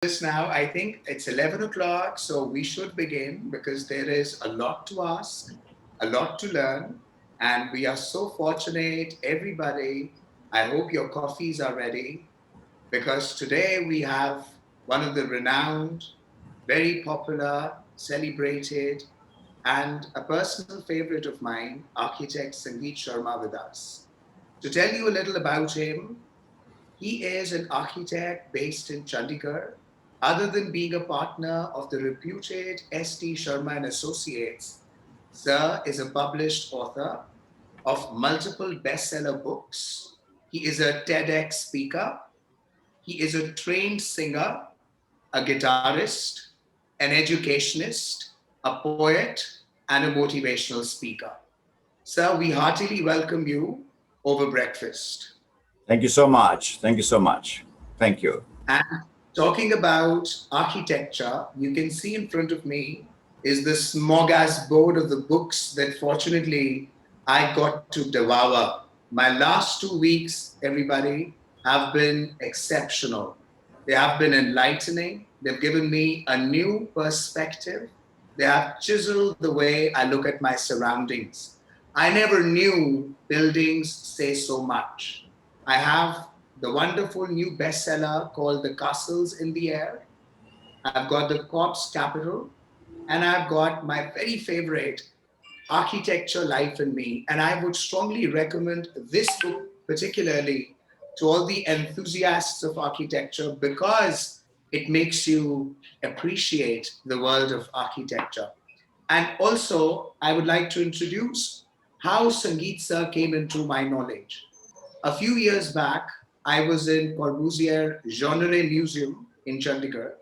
this now. I think it's 11 o'clock, so we should begin because there is a lot to ask, a lot to learn, and we are so fortunate, everybody. I hope your coffees are ready because today we have one of the renowned, very popular, celebrated, and a personal favorite of mine, architect Sangeet Sharma, with us. To tell you a little about him, he is an architect based in Chandigarh. Other than being a partner of the reputed SD Sharma and Associates, Sir is a published author of multiple bestseller books. He is a TEDx speaker. He is a trained singer, a guitarist, an educationist, a poet, and a motivational speaker. Sir, we heartily welcome you over breakfast. Thank you so much. Thank you so much. Thank you. And talking about architecture, you can see in front of me is the smorgasbord of the books that fortunately I got to devour. My last 2 weeks, everybody, have been exceptional. They have been enlightening. They've given me a new perspective. They have chiseled the way I look at my surroundings. I never knew buildings say so much. I have the wonderful new bestseller called The Castles in the Air. I've got The Corpse Capital, and I've got my very favorite, Architecture, Life and Me. And I would strongly recommend this book, particularly to all the enthusiasts of architecture, because it makes you appreciate the world of architecture. And also, I would like to introduce how Sangeet Sir came into my knowledge. A few years back, I was in Corbusier Genre Museum in Chandigarh.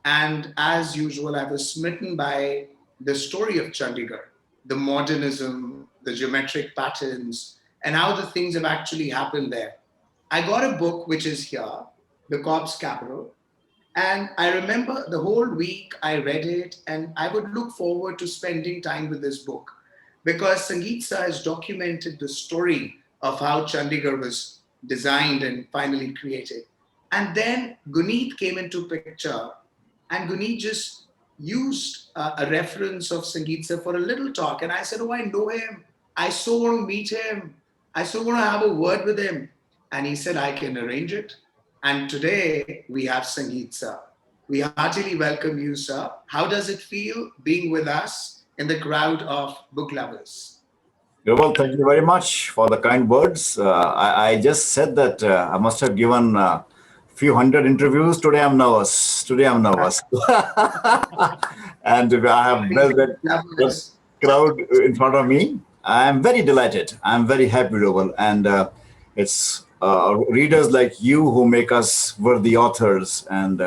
And as usual, I was smitten by the story of Chandigarh, the modernism, the geometric patterns, and how the things have actually happened there. I got a book which is here, The Corpse Capital, and I remember the whole week I read it, and I would look forward to spending time with this book because Sangeet Sir has documented the story of how Chandigarh was designed and finally created. And then Guneet came into picture, and Guneet just used a reference of Sangeet Sir for a little talk. And I said, "Oh, I know him. I so want to meet him. I so want to have a word with him." And he said, "I can arrange it." And today we have Sangeet Sir. We heartily welcome you, sir. How does it feel being with us in the crowd of book lovers? Well, thank you very much for the kind words. I just said that I must have given a few hundred interviews. Today I'm nervous. Today I'm nervous. And I have These built that lovers. crowd in front of me. I'm very delighted. I'm very happy, Rouble. And it's readers like you who make us worthy authors. And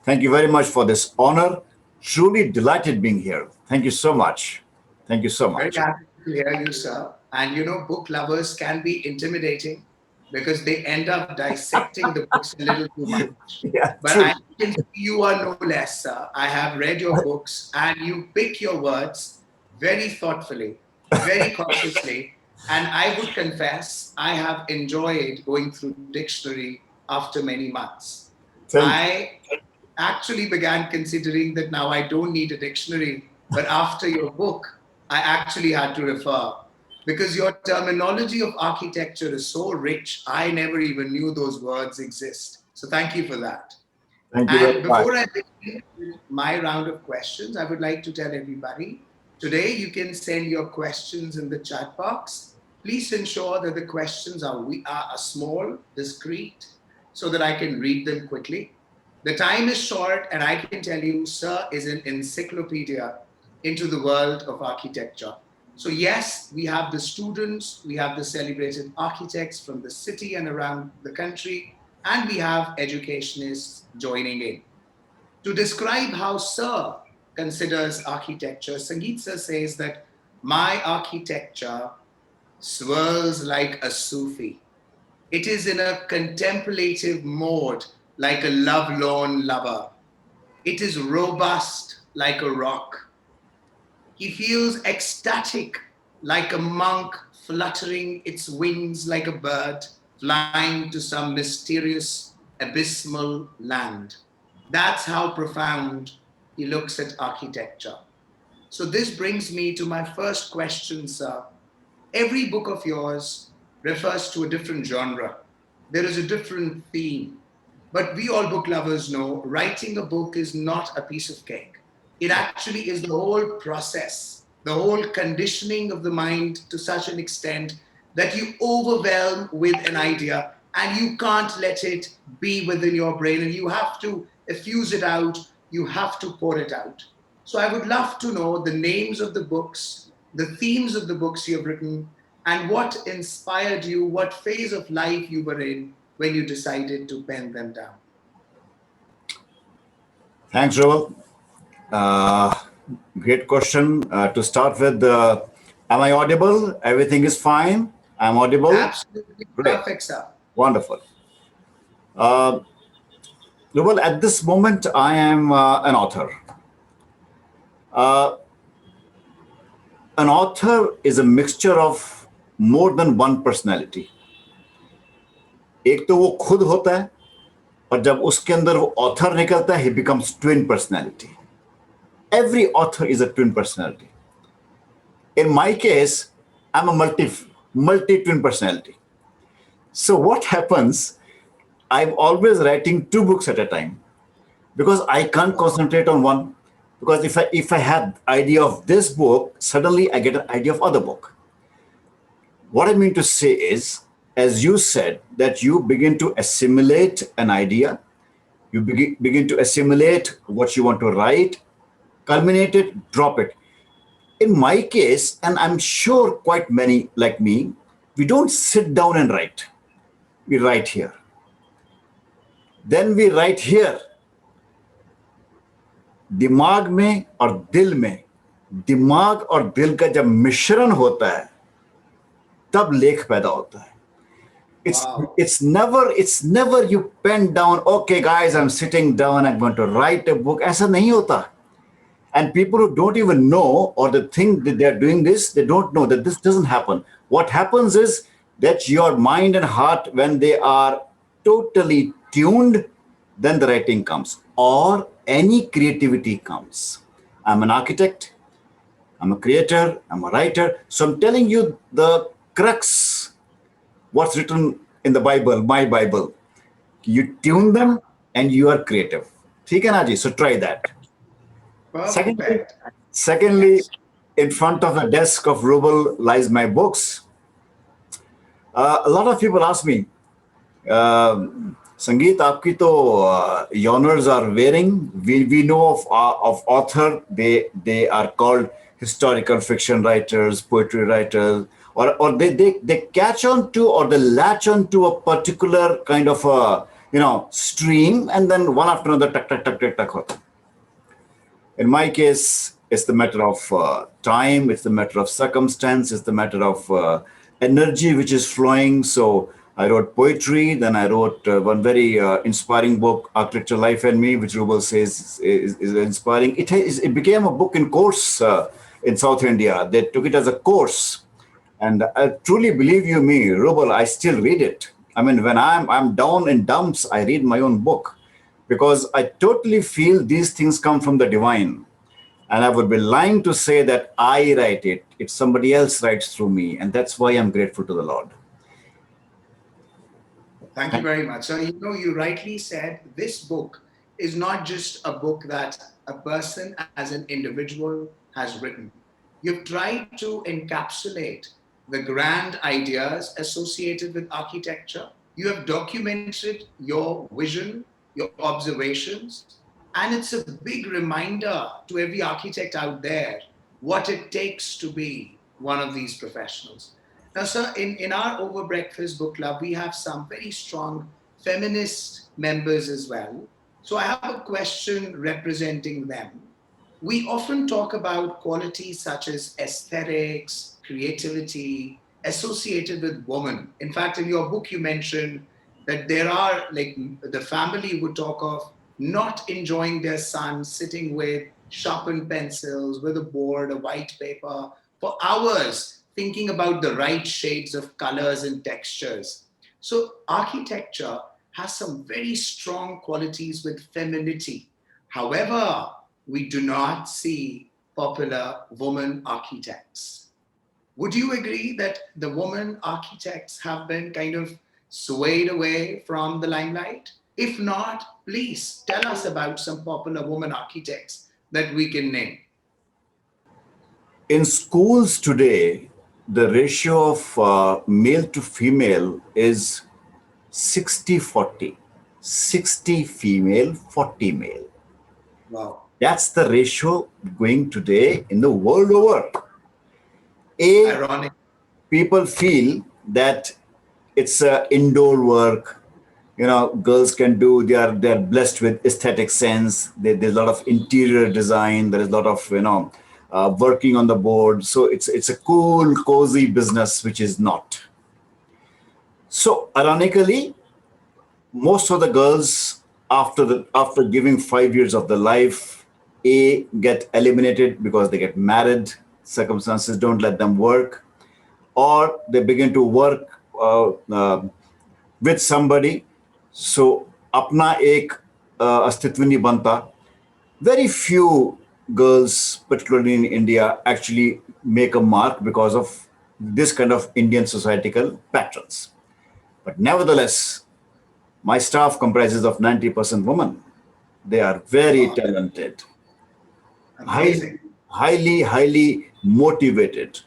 thank you very much for this honor. Truly delighted being here. Thank you so much. Thank you so Very much. happy to hear you, sir. And book lovers can be intimidating because they end up dissecting the books a little too much. Yeah, But true. I can see you are no less, sir. I have read your books and you pick your words very thoughtfully, very cautiously. And I would confess, I have enjoyed going through dictionary after many months. Thank you. I actually began considering that now I don't need a dictionary, but after your book, I actually had to refer because your terminology of architecture is so rich, I never even knew those words exist. So thank you for that. Thank you very And much. before I begin with my round of questions, I would like to tell everybody today you can send your questions in the chat box. Please ensure that the questions are small, discreet, so that I can read them quickly. The time is short, and I can tell you, Sir is an encyclopedia into the world of architecture. So, yes, we have the students, we have the celebrated architects from the city and around the country, and we have educationists joining in. To describe how Sir considers architecture, Sangeet Sir says that my architecture swirls like a Sufi. It is in a contemplative mode like a lovelorn lover. It is robust like a rock. He feels ecstatic like a monk fluttering its wings like a bird flying to some mysterious abysmal land. That's how profound he looks at architecture. So this brings me to my first question, sir. Every book of yours refers to a different genre. There is a different theme. But we all book lovers know writing a book is not a piece of cake. It actually is the whole process, the whole conditioning of the mind to such an extent that you overwhelm with an idea and you can't let it be within your brain and you have to effuse it out, you have to pour it out. So I would love to know the names of the books, the themes of the books you have written, and what inspired you, what phase of life you were in when you decided to pen them down. Thanks, Rouble. Uh, Great question. To start with, am I audible? Everything is fine. I'm audible. Absolutely Great. perfect, sir. Wonderful. Well, at this moment, I am an author. Uh, an author is a mixture of more than one personality. एक तो वो खुद होता है और जब उसके अंदर वो ऑथर निकलता है he becomes twin personality. Every author is a twin personality. In my case, I'm a multi twin personality. So what happens, I'm always writing two books at a time because I can't concentrate on one. Because if I have idea of this book, suddenly I get an idea of other book. What I mean to say is, as you said, that you begin to assimilate an idea, you begin to assimilate what you want to write, culminate it, drop it. In my case, and I'm sure quite many like me, we don't sit down and write. We write here. Then we write here. दिमाग में और दिल में, दिमाग और दिल का जब मिश्रण होता है तब लेख पैदा होता है. It's never you pen down, okay guys, I'm sitting down, I'm going to write a book. ऐसा नहीं होता. And people who don't even know or they think that they're doing this, they don't know that this doesn't happen. What happens is that your mind and heart, when they are totally tuned, then the writing comes or any creativity comes. I'm an architect, I'm a creator, I'm a writer. So I'm telling you the crux, what's written in the Bible, my Bible. You tune them and you are creative. ठीक है ना जी? So try that. Secondly, Perfect. secondly, Yes. in front of the desk of Rouble lies my books. A lot of people ask me, Sangeet, आपकी तो honors are varying. We know of author, they are called historical fiction writers, poetry writers, or they catch on to or they latch on to a particular kind of a stream, and then one after another, tuck tuck tuck tuck tuck. In my case, it's the matter of time, it's the matter of circumstance, it's the matter of energy which is flowing. So I wrote poetry, then I wrote one very inspiring book, Architecture, Life and Me, which Rouble says is inspiring. It became a book in course in South India. They took it as a course. And I truly believe you me, Rouble, I still read it. I mean, when I'm down in dumps, I read my own book because I totally feel these things come from the divine. And I would be lying to say that I write it. It's somebody else writes through me. And that's why I'm grateful to the Lord. Thank you very much. So, you rightly said this book is not just a book that a person as an individual has written. You've tried to encapsulate the grand ideas associated with architecture. You have documented your vision, your observations, and it's a big reminder to every architect out there what it takes to be one of these professionals. Now, sir, in our Over Breakfast book club, we have some very strong feminist members as well. So I have a question representing them. We often talk about qualities such as aesthetics, creativity associated with women. In fact, in your book, you mentioned that there are, like, the family would talk of not enjoying their son sitting with sharpened pencils, with a board, a white paper, for hours, thinking about the right shades of colors and textures. So, architecture has some very strong qualities with femininity. However, we do not see popular woman architects. Would you agree that the woman architects have been kind of swayed away from the limelight? If not, please tell us about some popular woman architects that we can name. In schools today, the ratio of male to female is 60-40. 60 female, 40 male. Wow. That's the ratio going today in the world over. A, Ironic. people feel that it's indoor work. You know, girls can do. They are blessed with aesthetic sense. There's a lot of interior design. There is a lot of working on the board. So it's a cool, cozy business, which is not. So ironically, most of the girls after giving 5 years of their life, a get eliminated because they get married. Circumstances don't let them work, or they begin to work with somebody. So अपना एक अस्तित्व नहीं बनता. Very few girls, particularly in India, actually make a mark because of this kind of Indian societal patterns. But nevertheless, my staff comprises of 90% women. They are very Wow. talented, highly, Amazing. highly motivated.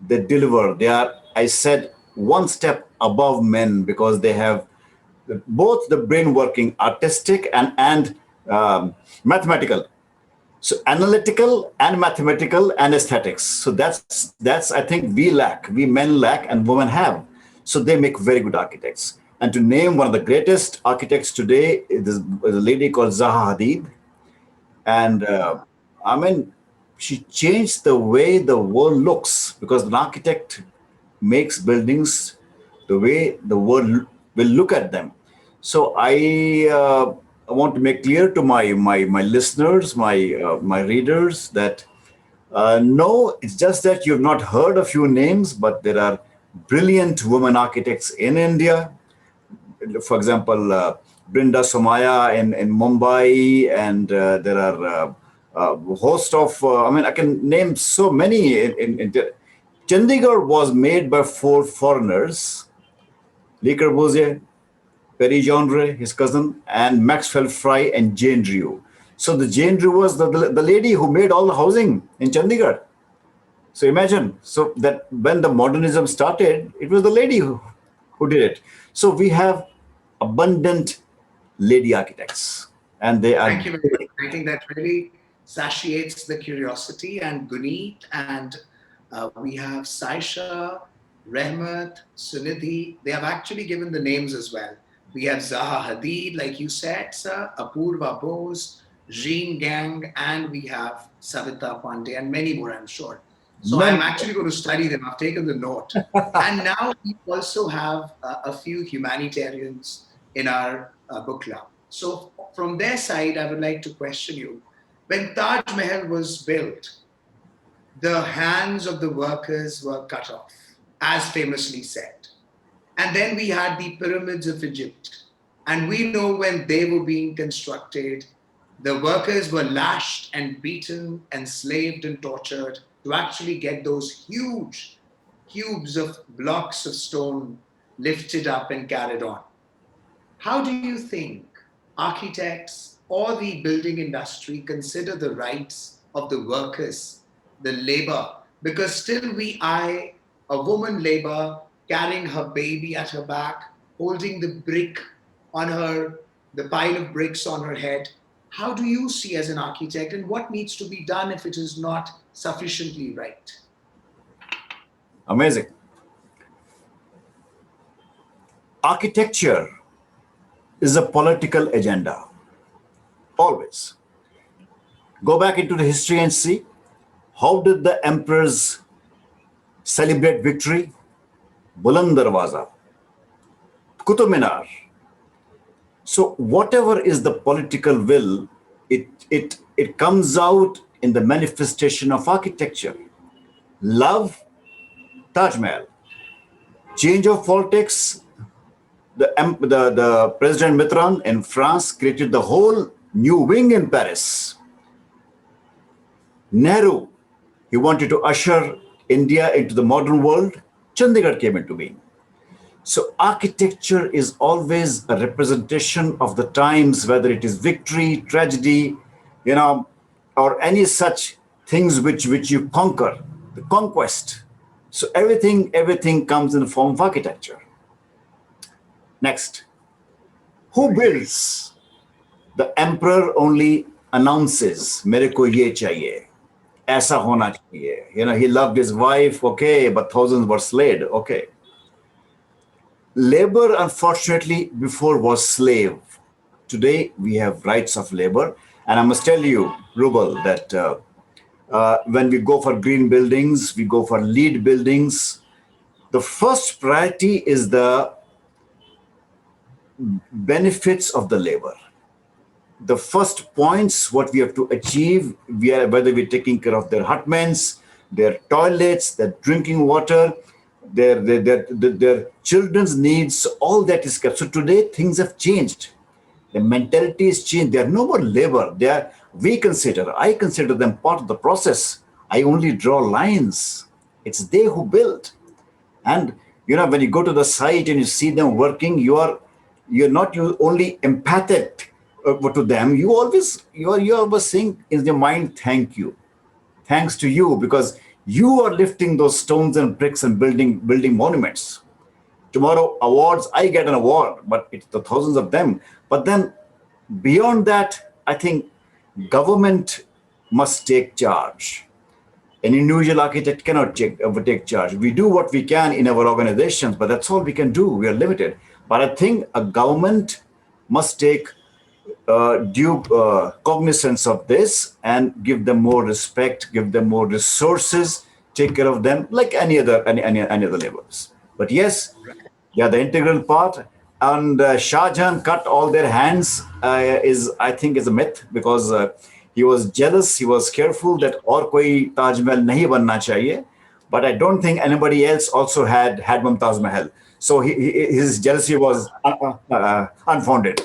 They deliver. They are, I said, one step above men because they have both the brain working, artistic and mathematical. So analytical and mathematical and aesthetics. So that's I think we lack, we men lack, and women have. So they make very good architects. And to name one of the greatest architects today is a lady called Zaha Hadid, and I mean, she changed the way the world looks because an architect makes buildings the way the world will look at them. So I want to make clear to my listeners, my readers that no, it's just that you've not heard a few names, but there are brilliant women architects in India. For example, Brinda Somaya in Mumbai, and there are a host of, I mean, I can name so many. Chandigarh was made by four foreigners: Le Corbusier, Perry Genre, his cousin, and Maxwell Fry and Jane Drew. So the Jane Drew was the lady who made all the housing in Chandigarh. So imagine, so that when the modernism started, it was the lady who did it. So we have abundant lady architects, and they are Thank you very much. I think that really satiates the curiosity. And Guneet, and we have Saisha, Rehmat, Sunidhi. They have actually given the names as well. We have Zaha Hadid, like you said, sir, Apurva Bose, Jean Gang, and we have Savita Pandey, and many more, I'm sure. So I'm many. actually going to study them. I've taken the note. And now we also have a few humanitarians in our book club. So from their side, I would like to question you. When Taj Mahal was built, the hands of the workers were cut off, as famously said. And then we had the pyramids of Egypt. And we know when they were being constructed, the workers were lashed and beaten, enslaved and tortured to actually get those huge cubes of blocks of stone lifted up and carried on. How do you think architects or the building industry consider the rights of the workers, the labor? Because still we eye a woman labor carrying her baby at her back, holding the brick on her, the pile of bricks on her head. How do you see as an architect, and what needs to be done if it is not sufficiently right? Amazing. Architecture is a political agenda, always. Go back into the history and see how did the emperors celebrate victory? Buland Darwaza, Qutub Minar. So whatever is the political will, it comes out in the manifestation of architecture. Love, Taj Mahal. Change of politics, the President Mitterrand in France created the whole new wing in Paris. Nehru, he wanted to usher India into the modern world. Chandigarh came into being. So architecture is always a representation of the times, whether it is victory, tragedy, you know, or any such things which you conquer, the conquest. So everything comes in the form of architecture. Next, who builds? The emperor only announces, "मेरे को ये चाहिए, ऐसा होना चाहिए." You know, he loved his wife, okay, but thousands were slayed, okay. Labor, unfortunately, before was slave. Today, we have rights of labor. And I must tell you, Rubel, that when we go for green buildings, we go for LEED buildings, the first priority is the benefits of the labor. The first points, what we have to achieve, whether we're taking care of their hutments, their toilets, their drinking water, their children's needs, all that is kept. So today things have changed. The mentality is changed. They are no more labor. I consider them part of the process. I only draw lines. It's they who build. And when you go to the site and you see them working, you're not only empathic to them. You are always saying in your mind, thank you, thanks to you, because you are lifting those stones and bricks and building monuments. Tomorrow, awards, I get an award, but it's the thousands of them. But then beyond that, I think government must take charge. An individual architect cannot take charge. We do what we can in our organizations, but that's all we can do. We are limited. But I think a government must take due cognizance of this and give them more respect, give them more resources, take care of them like any other laborers. But yes, they are the integral part. And Shah Jahan cut all their hands I think is a myth, because he was jealous, he was careful that और कोई Taj Mahal नहीं बनना चाहिए. But I don't think anybody else also had Mumtaz Mahal. So his jealousy was unfounded.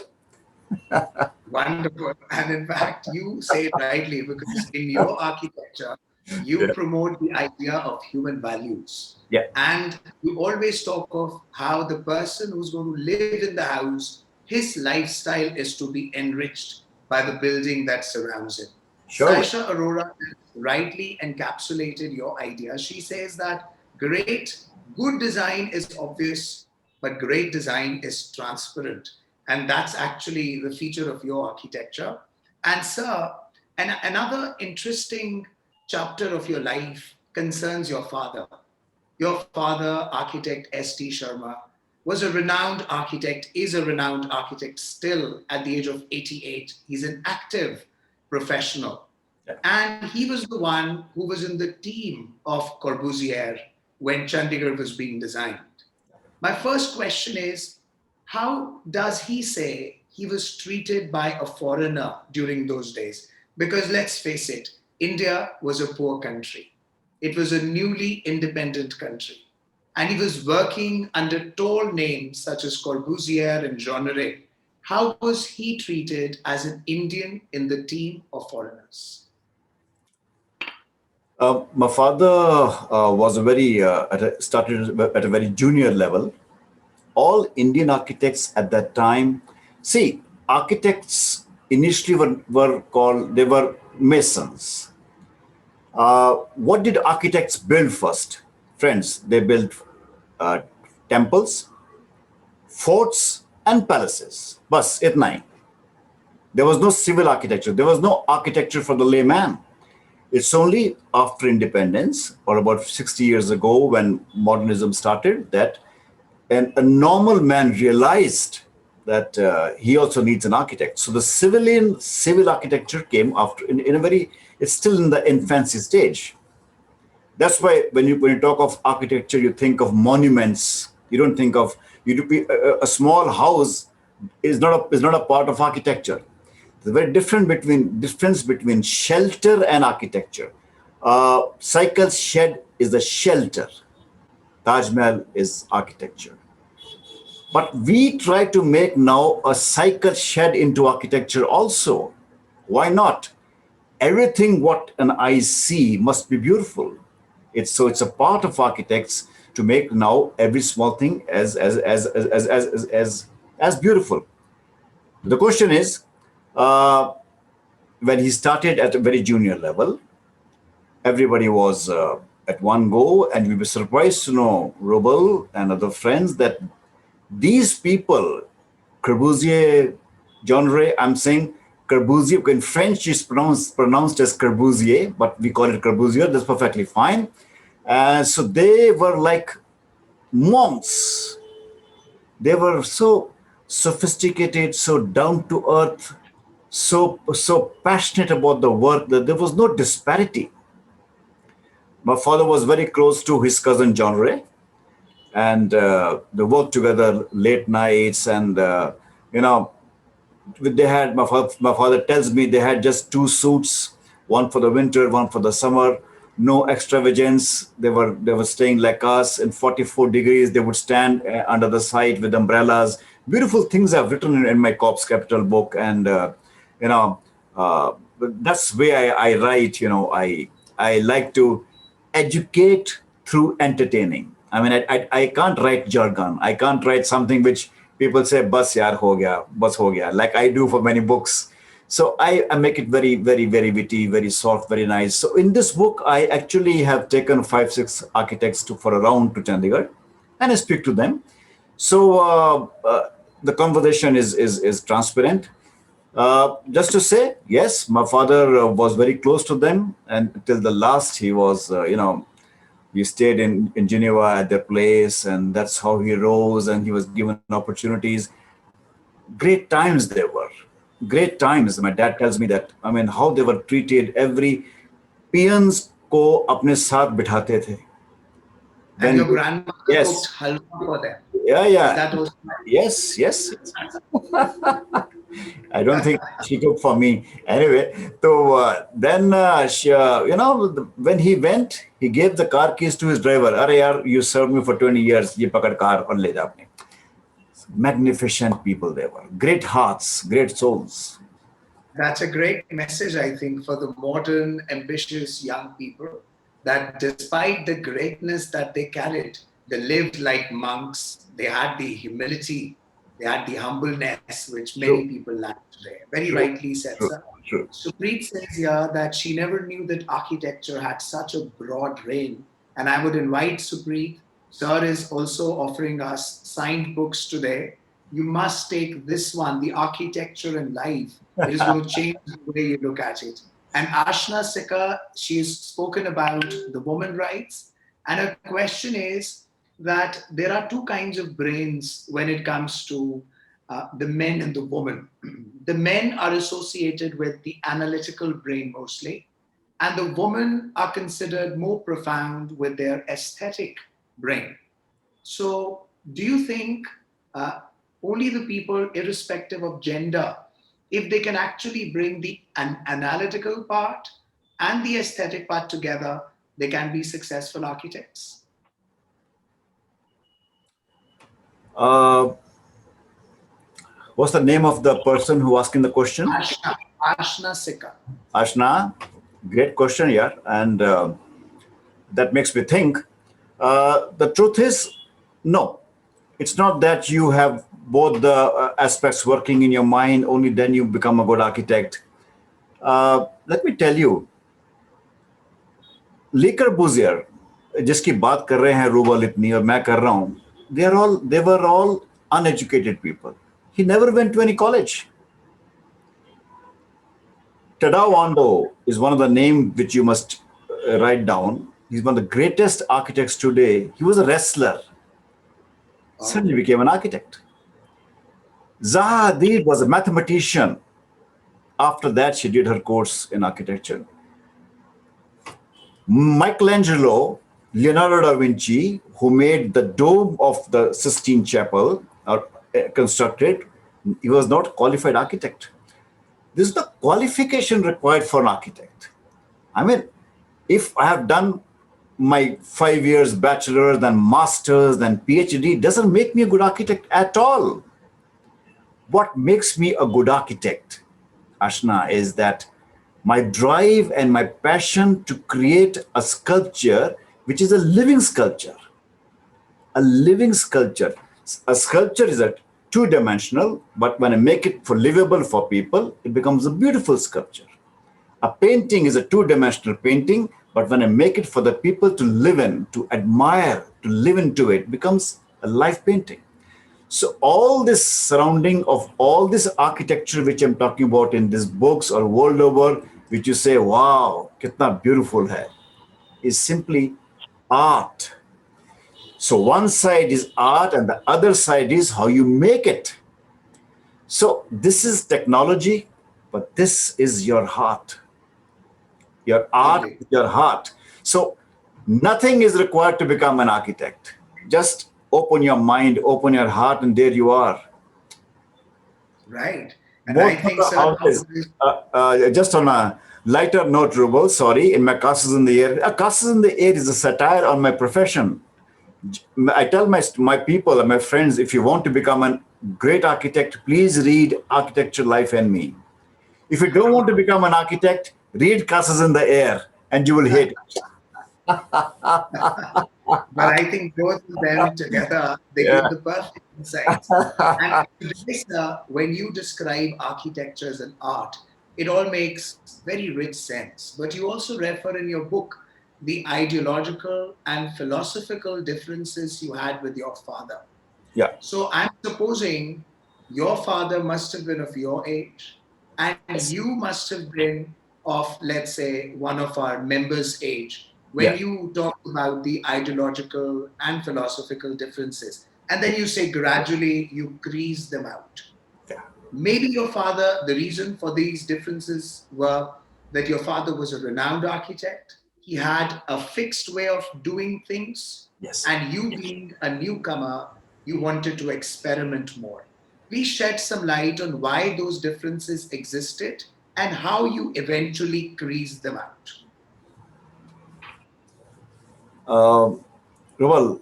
Wonderful. And in fact, you say it rightly, because in your architecture, you Yeah. promote the idea of human values. Yeah. And you always talk of how the person who's going to live in the house, his lifestyle is to be enriched by the building that surrounds him. Surely. Saisha Arora rightly encapsulated your idea. She says that good design is obvious, but great design is transparent. And that's actually the feature of your architecture. And, sir, another interesting chapter of your life concerns your father. Your father, architect SD Sharma, was a renowned architect, is a renowned architect still at the age of 88. He's an active professional. Yeah. And he was the one who was in the team of Corbusier when Chandigarh was being designed. My first question is, how does he say he was treated by a foreigner during those days? Because let's face it, India was a poor country. It was a newly independent country. And he was working under tall names such as Corbusier and Jeanneret. How was he treated as an Indian in the team of foreigners? My father was started at a very junior level. All Indian architects at that time, see, architects initially they were masons. What did architects build first? Friends, they built temples, forts, and palaces. Bas, itna hi. There was no civil architecture. There was no architecture for the layman. It's only after independence, or about 60 years ago, when modernism started, that a normal man realized that he also needs an architect. So the civil architecture came after, in a very, it's still in the infancy stage. That's why when you talk of architecture, you think of monuments. You don't think of, a small house is not a part of architecture. There's a very difference between shelter and architecture. Cycle shed is the shelter. Taj Mahal is architecture. But we try to make now a cycle shed into architecture also. Why not? Everything what an eye see must be beautiful. It's a part of architects to make now every small thing as beautiful. The question is, uh, when he started at a very junior level, everybody was at one go, and we were surprised to know Rouble and other friends that these people, Corbusier, genre, I'm saying Corbusier, in French is pronounced as Corbusier, but we call it Corbusier, that's perfectly fine. So they were like monks. They were so sophisticated, so down to earth, so passionate about the work that there was no disparity. My father was very close to his cousin John Ray, and they worked together late nights. And you know, they had my father tells me they had just two suits, one for the winter, one for the summer. No extravagance. They were staying like us in 44 degrees. They would stand under the site with umbrellas. Beautiful things I've written in my Corpse Capital book, and you know, that's where I write. I like to educate through entertaining. I mean, I can't write jargon. I can't write something which people say, "Bas yaar ho gaya, bas ho gaya," like I do for many books. So I make it very, very, very witty, very soft, very nice. So in this book, I actually have taken 5, 6 architects for a round to Chandigarh, and I speak to them. So the conversation is transparent. Just to say, yes, my father was very close to them, and till the last, he was, we stayed in Geneva at their place, and that's how he rose, and he was given opportunities. Great times they were. Great times. My dad tells me that, I mean, how they were treated. Every peons ko apne saath bithate the. And your grandmother cooked Yes, halwa for them. yeah, Is yeah, that also? yes, yes. I don't think she cooked for me. Anyway, so then when he went, he gave the car keys to his driver. Arey yaar, you served me for 20 years. Ye pakad car aur le ja apne. Magnificent people they were. Great hearts, great souls. That's a great message, I think, for the modern, ambitious young people that despite the greatness that they carried, they lived like monks. They had the humility, they had the humbleness, which many True, people lack today. Very true, rightly said, true, sir. true. Supreet says here that she never knew that architecture had such a broad range. And I would invite Supreet. Sir is also offering us signed books today. You must take this one, The Architecture and Life. It is going to change the way you look at it. And Ashna Sikka, she's spoken about the woman rights. And her question is that there are two kinds of brains when it comes to the men and the woman. The men are associated with the analytical brain mostly, and the women are considered more profound with their aesthetic brain. So, do you think uh, only the people, irrespective of gender, if they can actually bring the analytical part and the aesthetic part together, they can be successful architects? Uh, what's the name of the person who asking the question? Ashna, Ashna Sikka. Ashna, great question, yeah, and that makes me think. The truth is, no, it's not that you have both the aspects working in your mind. Only then you become a good architect. Let me tell you, लेकर बुजियर जिसकी बात कर रहे हैं rouble इतनी और मैं कर रहा हूं they were all uneducated people. He never went to any college. Tadao Ando is one of the names which you must write down. He's one of the greatest architects today. He was a wrestler, suddenly became an architect. Zaha Hadid was a mathematician. After that, she did her course in architecture. Michelangelo, Leonardo da Vinci, who made the dome of the Sistine Chapel, constructed, he was not a qualified architect. This is the qualification required for an architect. I mean, if I have done my 5 years bachelor, then master's, then PhD doesn't make me a good architect at all. What makes me a good architect, Ashna, is that my drive and my passion to create a sculpture which is a living sculpture. A living sculpture. A sculpture is a two-dimensional, but when I make it for livable for people, it becomes a beautiful sculpture. A painting is a two-dimensional painting, but when I make it for the people to live in, to admire, to live into it, becomes a life painting. So all this surrounding of all this architecture which I'm talking about in these books or world over, which you say, wow, kitna beautiful hai, is simply art. So one side is art and the other side is how you make it. So this is technology, but this is your heart. Your art Lovely. is your heart. So nothing is required to become an architect. Just open your mind, open your heart, and there you are. Right. And Most I of think, the sir, houses, just on a lighter note, Rubel, sorry, in my Castles in the Air, Castles in the Air is a satire on my profession. I tell my people and my friends, if you want to become a great architect, please read Architecture, Life and Me. If you don't want to become an architect, read Castles in the Air and you will hate it. but I think both of them together, they Yeah. give the perfect insights. And today, sir, when you describe architecture as an art, it all makes very rich sense. But you also refer in your book the ideological and philosophical differences you had with your father. Yeah. So I'm supposing your father must have been of your age, and you Yes. must have been of, let's say, one of our members' age when Yeah. you talk about the ideological and philosophical differences. And then you say gradually you crease them out. Yeah. Maybe your father, the reason for these differences were that your father was a renowned architect. He had a fixed way of doing things, Yes. and you, being a newcomer, you wanted to experiment more. Please shed some light on why those differences existed and how you eventually creased them out. Well,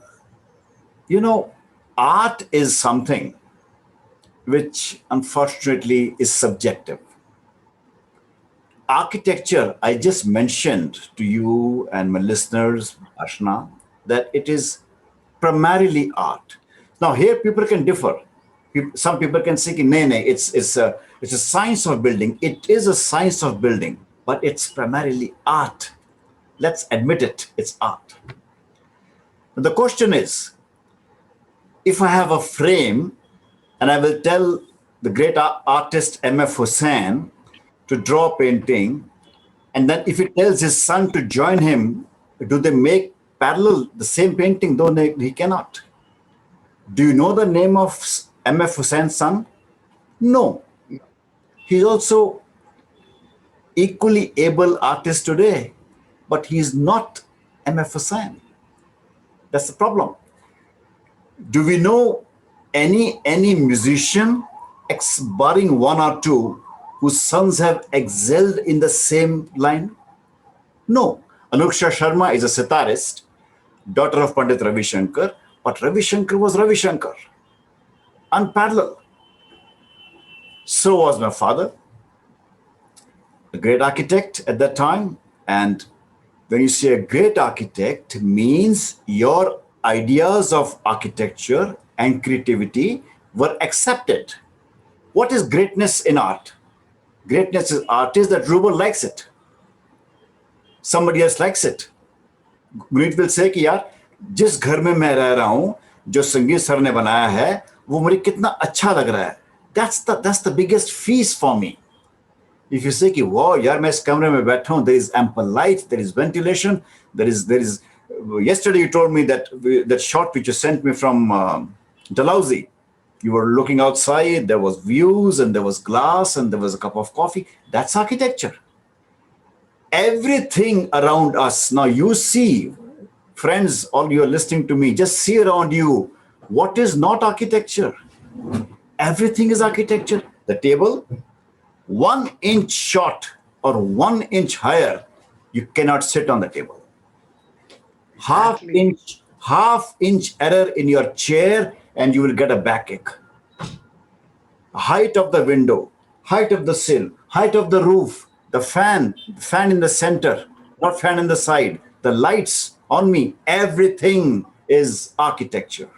you know, art is something which unfortunately is subjective. Architecture, I just mentioned to you and my listeners, Ashna, that it is primarily art. Now, here people can differ. Some people can say, "Nay, nay, it's a science of building." It is a science of building, but it's primarily art. Let's admit it. It's art. But the question is, if I have a frame and I will tell the great artist M.F. Hussain to draw a painting, and then if he tells his son to join him, do they make parallel the same painting? Though he cannot. Do you know the name of M.F. Hussain's son? No. He's also equally able artist today, but he's not M.F. Hussain. That's the problem. Do we know any musician, barring one or two, whose sons have excelled in the same line? No. Anuksha Sharma is a sitarist, daughter of Pandit Ravi Shankar, but Ravi Shankar was Ravi Shankar, unparalleled. So was my father, a great architect at that time. And when you say a great architect, means your ideas of architecture and creativity were accepted. What is greatness in art? Greatness is art is that Rouble likes it. Somebody else likes it. Guneet will say कि यार जिस घर में मैं रह रहा हूं जो संगीत सर ने बनाया है वो मुझे कितना अच्छा लग रहा है. That's the biggest feast for me. If you say कि wow यार मैं इस कमरे में बैठा हूं, there is ample light, there is ventilation, there is yesterday you told me that shot which you sent me from Dalhousie, you were looking outside, there was views and there was glass and there was a cup of coffee. That's architecture. Everything around us. Now you see, friends, all you are listening to me, just see around you. What is not architecture? Everything is architecture. The table, 1 inch short or 1 inch higher, you cannot sit on the table. Exactly. Half inch error in your chair, and you will get a backache. Height of the window, height of the sill, height of the roof, fan in the center, not fan in the side, the lights on me, everything is architecture.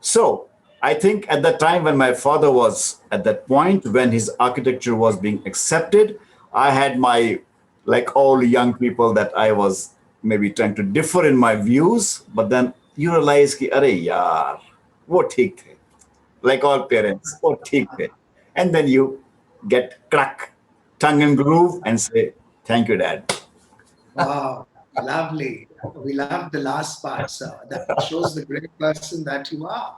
So I think at the time when my father was at that point, when his architecture was being accepted, I had my, like all young people, that I was maybe trying to differ in my views, but then you realize कि अरे यार वो ठीक थे, like all parents, वो ठीक थे, and then you get crack, tongue and groove, and say thank you, dad. Wow, lovely. We love the last part, sir. That shows the great person that you are.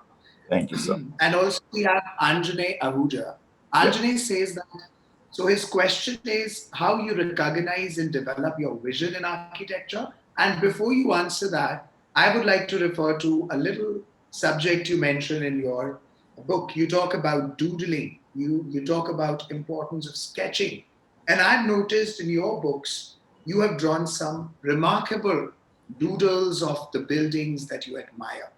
Thank you, sir. And also we have Anjane Ahuja. Yep. Anjane says that, so his question is how you recognize and develop your vision in architecture. And before you answer that, I would like to refer to a little subject you mentioned in your book. You talk about doodling. You talk about importance of sketching. And I've noticed in your books, you have drawn some remarkable doodles of the buildings that you admire.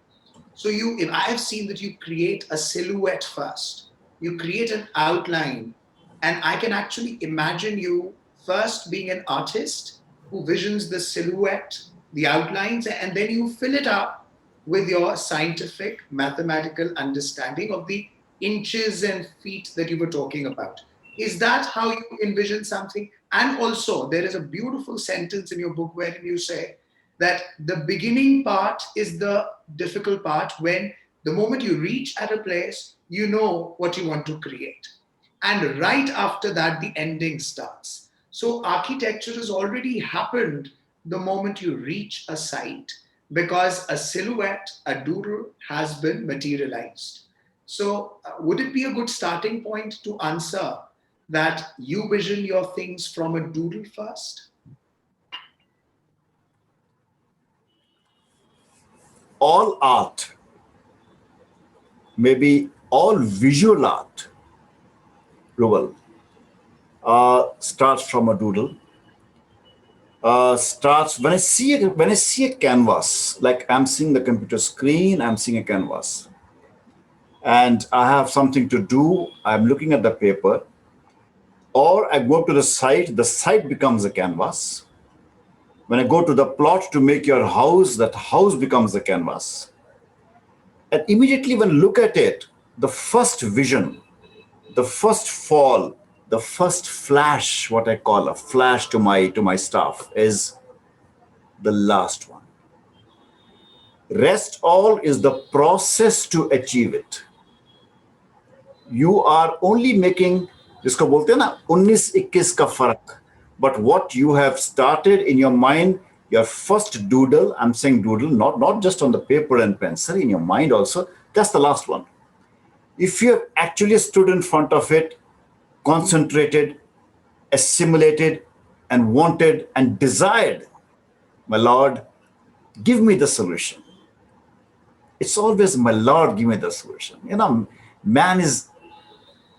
So if I have seen that you create a silhouette first, you create an outline, and I can actually imagine you first being an artist who visions the silhouette, the outlines, and then you fill it up with your scientific, mathematical understanding of the inches and feet that you were talking about. Is that how you envision something? And also, there is a beautiful sentence in your book wherein you say that the beginning part is the difficult part when the moment you reach at a place, you know what you want to create. And right after that, the ending starts. So architecture has already happened the moment you reach a site because a silhouette, a doodle has been materialized. So, would it be a good starting point to answer that you vision your things from a doodle first? All art, maybe all visual art, Ruval, starts from a doodle. Starts when I see a canvas, like I'm seeing the computer screen, I'm seeing a canvas, and I have something to do. I'm looking at the paper, or I go to the site becomes a canvas. When I go to the plot to make your house, that house becomes a canvas. And immediately when I look at it, the first vision, the first fall, the first flash, what I call a flash to my staff, is the last one. Rest all is the process to achieve it. You are only making, जिसको बोलते हैं ना 19-21 का फर्क. But what you have started in your mind, your first doodle, I'm saying doodle, not just on the paper and pencil, in your mind also, that's the last one. If you have actually stood in front of it, concentrated, assimilated, and wanted and desired, my Lord, give me the solution. It's always, my Lord, give me the solution. Man is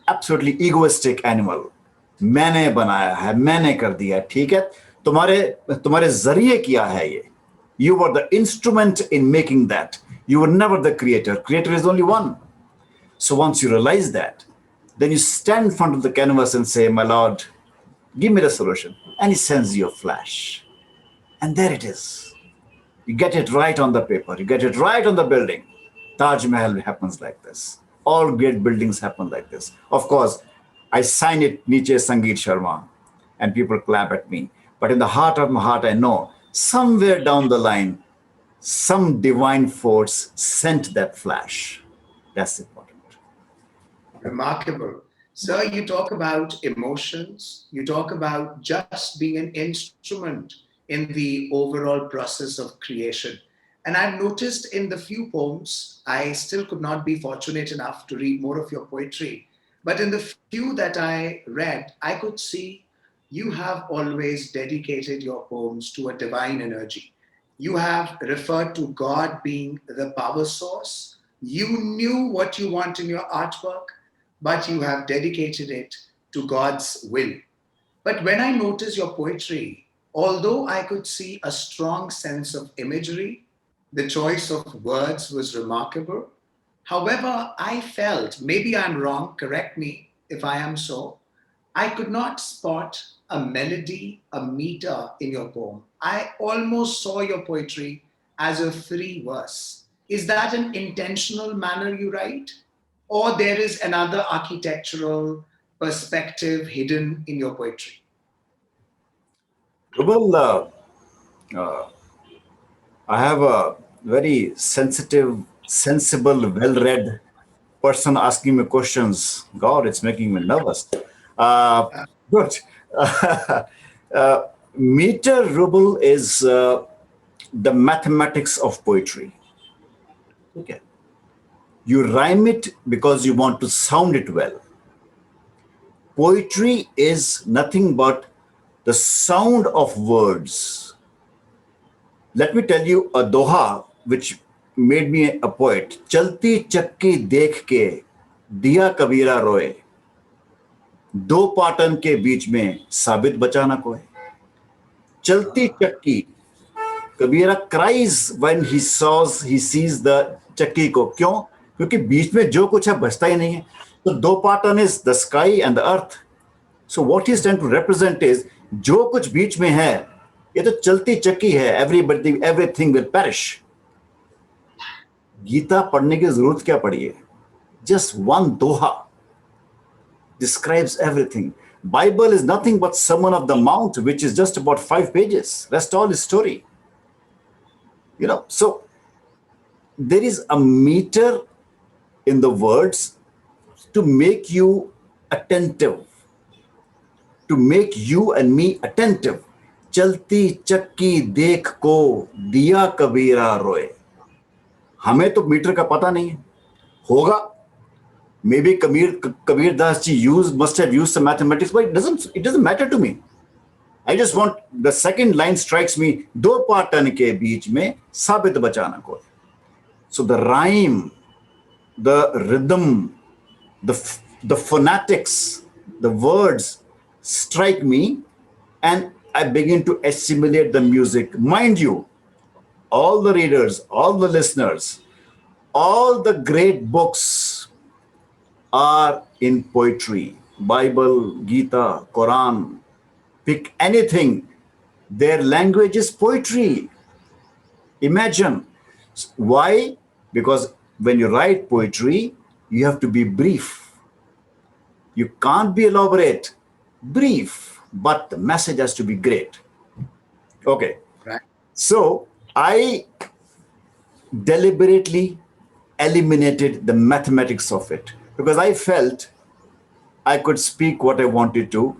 absolutely egoistic animal. मैंने बनाया है, मैंने कर दिया, ठीक है, तुम्हारे तुम्हारे जरिए किया है ये. You were the instrument in making that. You were never the creator. Creator is only one. So once you realize that, then you stand in front of the canvas and say, my Lord, give me the solution. And he sends you a flash. And there it is. You get it right on the paper. You get it right on the building. Taj Mahal happens like this. All great buildings happen like this. Of course, I sign it Niche Sangeet Sharma, and people clap at me. But in the heart of my heart, I know somewhere down the line, some divine force sent that flash. That's important. Remarkable. Sir, you talk about emotions, you talk about just being an instrument in the overall process of creation. And I've noticed in the few poems, I still could not be fortunate enough to read more of your poetry. But in the few that I read, I could see you have always dedicated your poems to a divine energy. You have referred to God being the power source. You knew what you want in your artwork, but you have dedicated it to God's will. But when I notice your poetry, Although I could see a strong sense of imagery, the choice of words was remarkable. However, I felt, maybe I'm wrong, correct me if I am so, I could not spot a melody, a meter in your poem. I almost saw your poetry as a free verse. Is that an intentional manner you write? Or there is another architectural perspective hidden in your poetry? Well, I have a very sensitive, sensible, well-read person asking me questions. God, it's making me nervous. Uh, but meter ruble is the mathematics of poetry. Okay, you rhyme it because you want to sound it well. Poetry is nothing but the sound of words. Let me tell you a doha which made me a poet. Chalti chakki dekh ke diya kabira roye. दो पाटन के बीच में साबित बचाना कोई. चलती चक्की. कबीरा cries when he sees the चक्की को. क्यों? क्योंकि बीच में जो कुछ है बचता ही नहीं है. So दो Patan is the sky and the earth. So what he's trying to represent is जो कुछ बीच में है ये तो चलती चक्की है. Everything will perish. गीता पढ़ने की जरूरत क्या पड़ी है? Just one doha describes everything. Bible is nothing but Sermon of the Mount, which is just about 5 pages. Rest all is story. So there is a meter in the words to make you attentive, to make you and me attentive. चलती चक्की देख को दिया कबीरा रोए. हमें तो metre का पता नहीं है. होगा. Maybe Kabir Das ji must have used some mathematics, but it doesn't matter to me. I just want the second line strikes me. दो पाटन के बीच में साबित बचाना कोई. So the rhyme, the rhythm, the phonetics, the words strike me, and I begin to assimilate the music. Mind you, all the readers, all the listeners, all the great books are in poetry. Bible, Gita, Quran, pick anything. Their language is poetry. Imagine. Why? Because when you write poetry, you have to be brief. You can't be elaborate. Brief, but the message has to be great. Okay. Right. So I deliberately eliminated the mathematics of it because I felt I could speak what I wanted to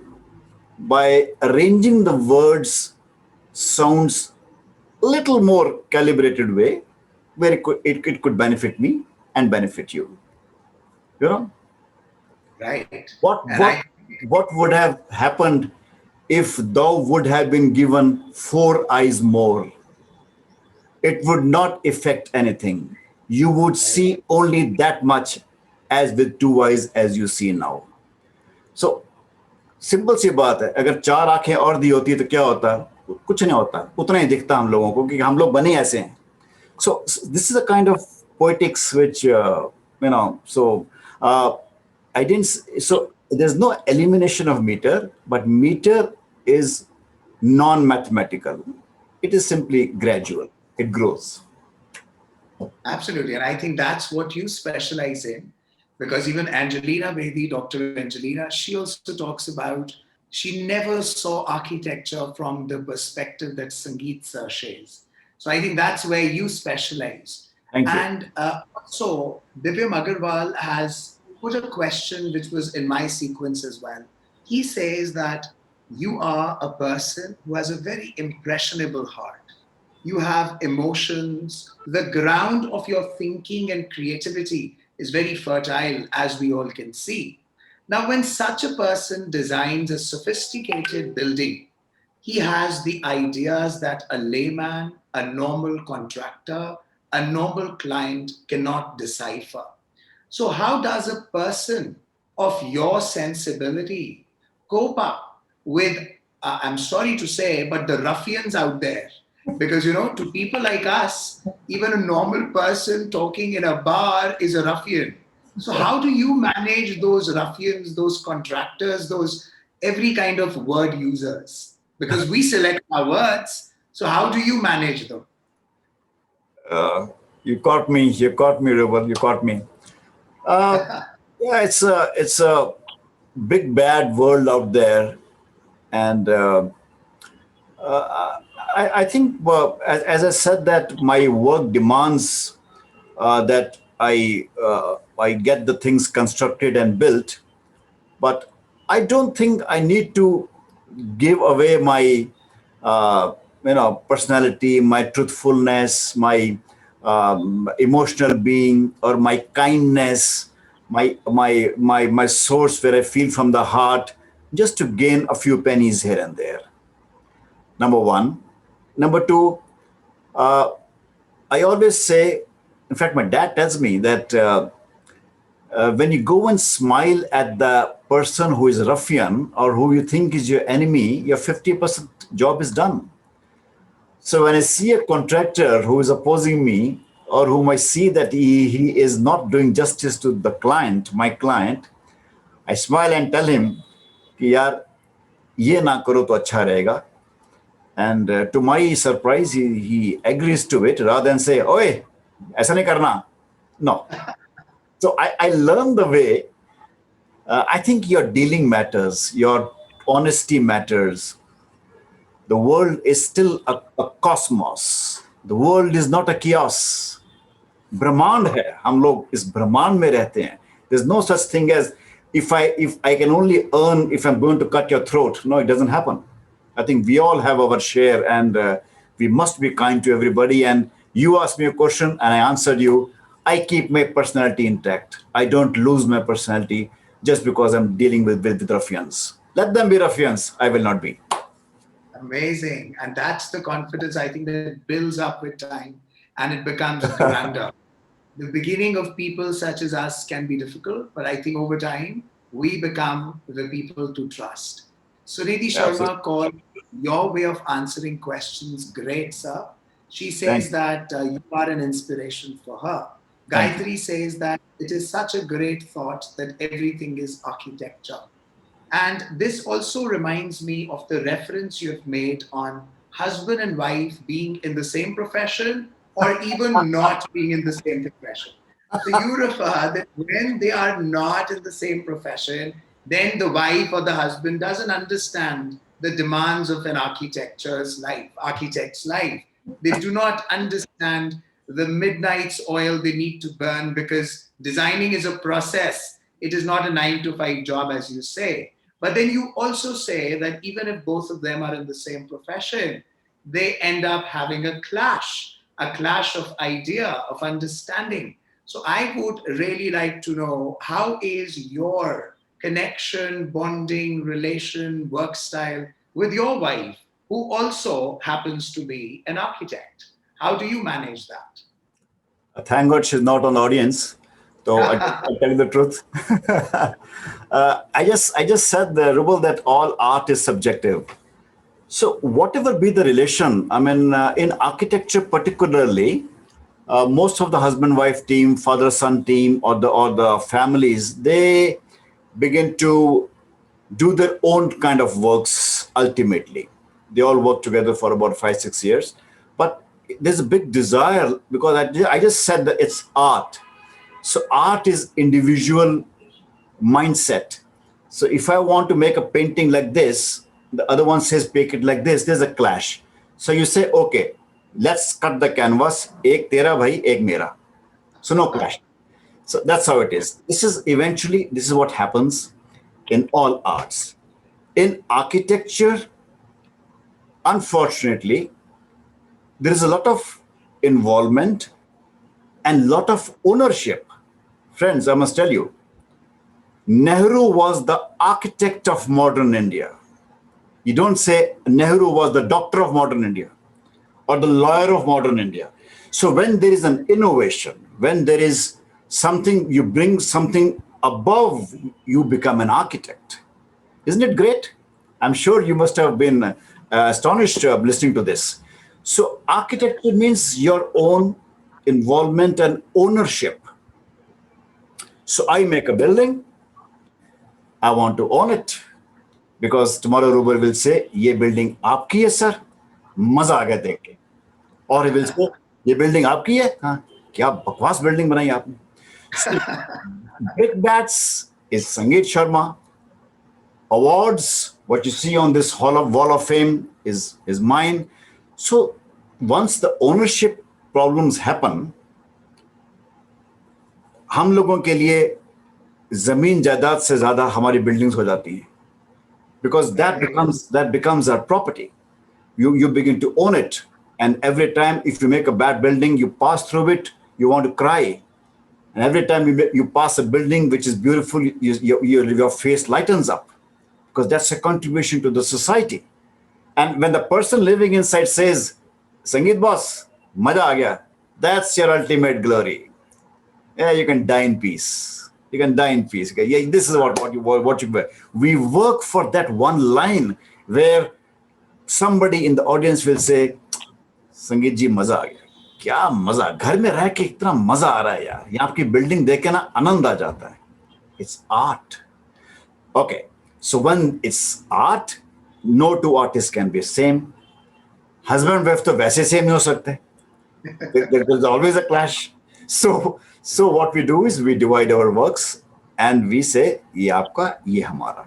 by arranging the words sounds a little more calibrated way where it could benefit me and benefit you. You know? Right. What And what what would have happened if thou would have been given 4 eyes more? It would not affect anything. You would see only that much as with 2 eyes as you see now. So simple सी बात है. अगर 4 आंखें और दी होती तो क्या होता? कुछ नहीं होता. उतना ही दिखता हम लोगों को क्योंकि हम लोग बने ऐसे हैं. So this is a kind of poetics which So I didn't. So there's no elimination of meter, but meter is non-mathematical. It is simply gradual. It grows. absolutely. And I think that's what you specialize in. Because even Angelina Bedi, Dr. Angelina, she also talks about she never saw architecture from the perspective that Sangeet Sir shares. So I think that's where you specialize. Thank you. And also, Divyam Agarwal has put a question which was in my sequence as well. He says that you are a person who has a very impressionable heart. You have emotions. The ground of your thinking and creativity is very fertile, as we all can see. Now, when such a person designs a sophisticated building, he has the ideas that a layman, a normal contractor, a normal client cannot decipher. So, how does a person of your sensibility cope up with I'm sorry to say, but the ruffians out there. Because, to people like us, even a normal person talking in a bar is a ruffian. So, how do you manage those ruffians, those contractors, those every kind of word users? Because we select our words. So, how do you manage them? You caught me. You caught me, Rouble. You caught me. Uh, yeah, it's a big bad world out there, and I think as I said that my work demands that I get the things constructed and built, but I don't think I need to give away my personality, my truthfulness, my emotional being, or my kindness, my source where I feel from the heart, just to gain a few pennies here and there. Number one. Number two, uh, I always say, in fact, my dad tells me that when you go and smile at the person who is a ruffian or who you think is your enemy, your 50% job is done. So when I see a contractor who is opposing me, or whom I see that he is not doing justice to the client, my client, I smile and tell him, कि यार ये ना करो तो अच्छा रहेगा. And to my surprise, he agrees to it rather than say, "Oi, ऐसा नहीं करना." No. So I learned the way. I think your dealing matters, your honesty matters. The world is still a cosmos. The world is not a chaos. ब्रह्मांड है, हम लोग इस ब्रह्मांड में रहते हैं. There's no such thing as if I can only earn if I'm going to cut your throat. No, it doesn't happen. I think we all have our share, and we must be kind to everybody. And you asked me a question, and I answered you. I keep my personality intact. I don't lose my personality just because I'm dealing with ruffians. Let them be ruffians. I will not be. Amazing. And that's the confidence I think that builds up with time and it becomes grander. The beginning of people such as us can be difficult, but I think over time we become the people to trust. Suniti Absolutely. Sharma called your way of answering questions great, sir. She Thank says you. that you are an inspiration for her. Thank you. Gayatri says that it is such a great thought that everything is architecture. And this also reminds me of the reference you have made on husband and wife being in the same profession or even not being in the same profession. So you refer that when they are not in the same profession, then the wife or the husband doesn't understand the demands of an architect's life. They do not understand the midnight's oil they need to burn because designing is a process. It is not a 9 to 5 job, as you say. But then you also say that even if both of them are in the same profession, they end up having a clash of idea, of understanding. So I would really like to know how is your connection, bonding, relation, work style with your wife, who also happens to be an architect? How do you manage that? Thank God she's not on the audience. So I'll tell you the truth. I just said the Rubble that all art is subjective. So whatever be the relation, I mean, in architecture particularly, most of the husband-wife team, father-son team, or the families, they begin to do their own kind of works ultimately. They all work together for about 5 6 years, but there's a big desire because I just said that it's art. So art is individual mindset. So if I want to make a painting like this, the other one says make it like this, there's a clash. So you say, okay, let's cut the canvas, ek tera bhai, ek mera. So no clash. So that's how it is. This is what happens in all arts. In architecture, unfortunately, there is a lot of involvement and lot of ownership. Friends, I must tell you, Nehru was the architect of modern India. You don't say Nehru was the doctor of modern India or the lawyer of modern India. So when there is an innovation, when there is something, you bring something above, you become an architect. Isn't it great? I'm sure you must have been astonished listening to this. So, architecture means your own involvement and ownership. So, I make a building, I want to own it because tomorrow Ruber will say, "ये building आपकी है sir, मजा आ गया देख के." Or he will say, "ये building आपकी है, हाँ, क्या बकवास building बनाई आपने." So, Big Bats is Sangeet Sharma. Awards, what you see on this wall of fame is mine. So once the ownership problems happen, हम लोगों के लिए जमीन जायदाद से ज्यादा हमारी बिल्डिंग्स हो जाती हैं, because that becomes our property. You begin to own it, and every time if you make a bad building, you pass through it, you want to cry, and every time you pass a building which is beautiful, your face lightens up because that's a contribution to the society. And when the person living inside says, Sangeet boss, maja aa gaya, that's your ultimate glory. Yeah, you can die in peace. You can die in peace. Okay? Yeah, this is what you we work for that one line where somebody in the audience will say, संगीत जी मजा आ गया, क्या मजा, घर में रह के इतना मजा आ रहा है यार, यहाँ आपकी बिल्डिंग देख के ना आनंद आ जाता है. It's art. Okay, so when it's art, no two artists can be same. Husband wife तो वैसे same नहीं हो सकते. There's always a clash. So what we do is we divide our works and we say ये आपका, ये हमारा.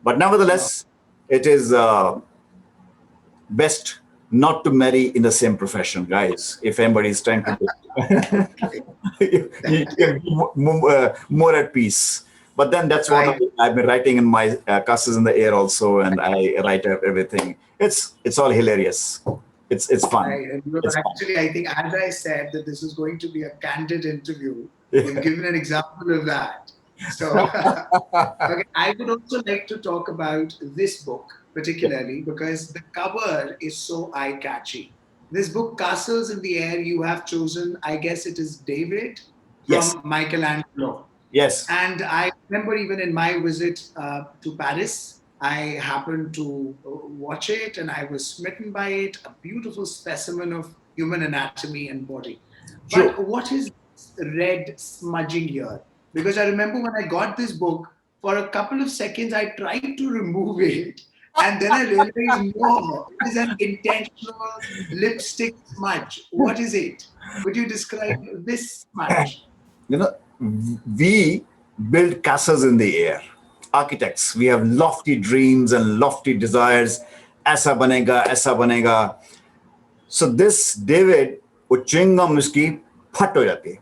But nevertheless, it is best not to marry in the same profession, guys. If anybody is trying to you can be more at peace. But then that's what I've been writing in my Castles in the Air also, and I write everything. It's all hilarious. It's fun. Actually, I think as I said that this is going to be a candid interview, you've given an example of that. So okay, I would also like to talk about this book particularly because the cover is so eye-catchy. This book, Castles in the Air, you have chosen, I guess it is David Yes. from Michelangelo. Yes. And I remember even in my visit to Paris, I happened to watch it and I was smitten by it, a beautiful specimen of human anatomy and body. Sure. But what is red smudging here? Because I remember when I got this book, for a couple of seconds, I tried to remove it. And then I realized, no, it is an intentional lipstick smudge. What is it? Would you describe this smudge? You know, we build castles in the air. Architects, we have lofty dreams and lofty desires. Aisa banega, aisa banega. So this David, वो chewing gum उसकी फट हो जाती है.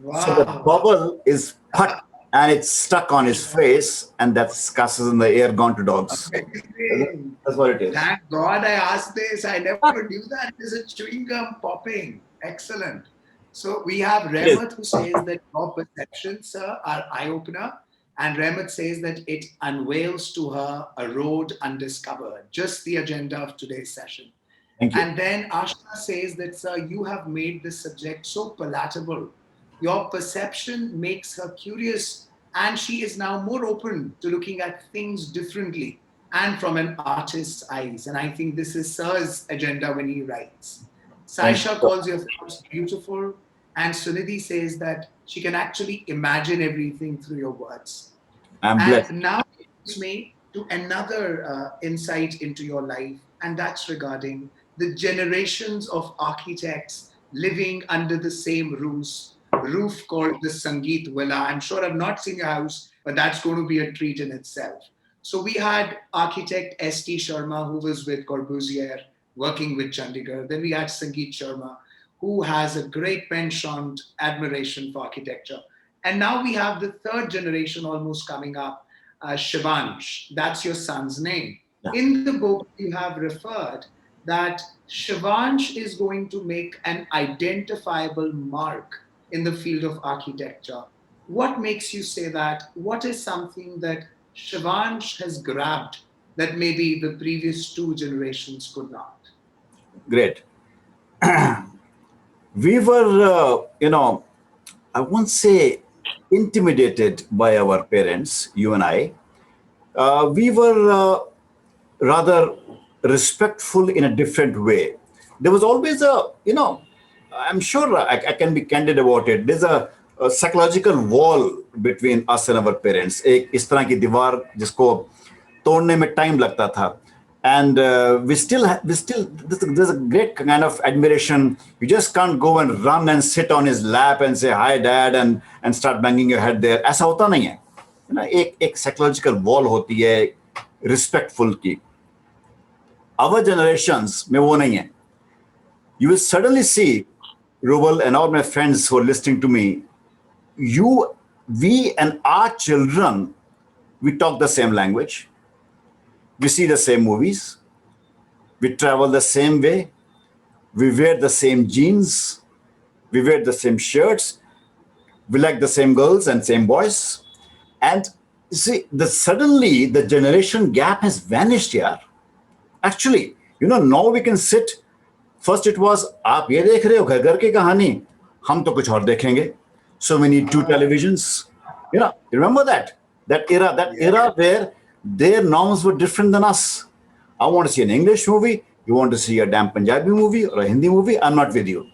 Wow. So the bubble is put and it's stuck on his face, and that's castles in the air gone to dogs. Amazing. That's what it is. Thank God I asked this. I never knew that. There's a chewing gum popping. Excellent. So we have Rehmat who says that your perceptions, sir, are eye-opener. And Rehmat says that it unveils to her a road undiscovered. Just the agenda of today's session. Thank you. And then Ashna says that, sir, you have made this subject so palatable. Your perception makes her curious, and she is now more open to looking at things differently and from an artist's eyes. And I think this is Sir's agenda when he writes. Saisha calls your thoughts beautiful, and Sunidhi says that she can actually imagine everything through your words. I'm blessed. And now it brings me to another insight into your life, and that's regarding the generations of architects living under the same roof called the Sangeet Villa. I'm sure I've not seen your house, but that's going to be a treat in itself. So we had architect SD Sharma, who was with Corbusier, working with Chandigarh. Then we had Sangeet Sharma, who has a great penchant, admiration for architecture. And now we have the third generation almost coming up, Shivansh. That's your son's name. Yeah. In the book, you have referred that Shivansh is going to make an identifiable mark in the field of architecture. What makes you say that? What is something that Shivansh has grabbed that maybe the previous two generations could not? Great. We were, I won't say intimidated by our parents, you and I. We were rather respectful in a different way. There was always I'm sure I can be candid about it. There's a psychological wall between us and our parents. एक इस तरह की दीवार जिसको तोड़ने में time लगता था. And we still, there's a great kind of admiration. You just can't go and run and sit on his lap and say, hi, dad, and start banging your head there. ऐसा होता नहीं है. एक psychological wall होती है respectful की. Our generations में वो नहीं है. You will suddenly see, Rouble and all my friends who are listening to me, we and our children, we talk the same language. We see the same movies. We travel the same way. We wear the same jeans. We wear the same shirts. We like the same girls and same boys. And you see, suddenly the generation gap has vanished here. Actually, now we can sit. First it was, आप ये देख रहे हो घर की कहानी, हम तो कुछ और देखेंगे. So we need two televisions. You remember that era where their norms were different than us. I want to see an English movie. You want to see a damn Punjabi movie or a Hindi movie? I'm not with you.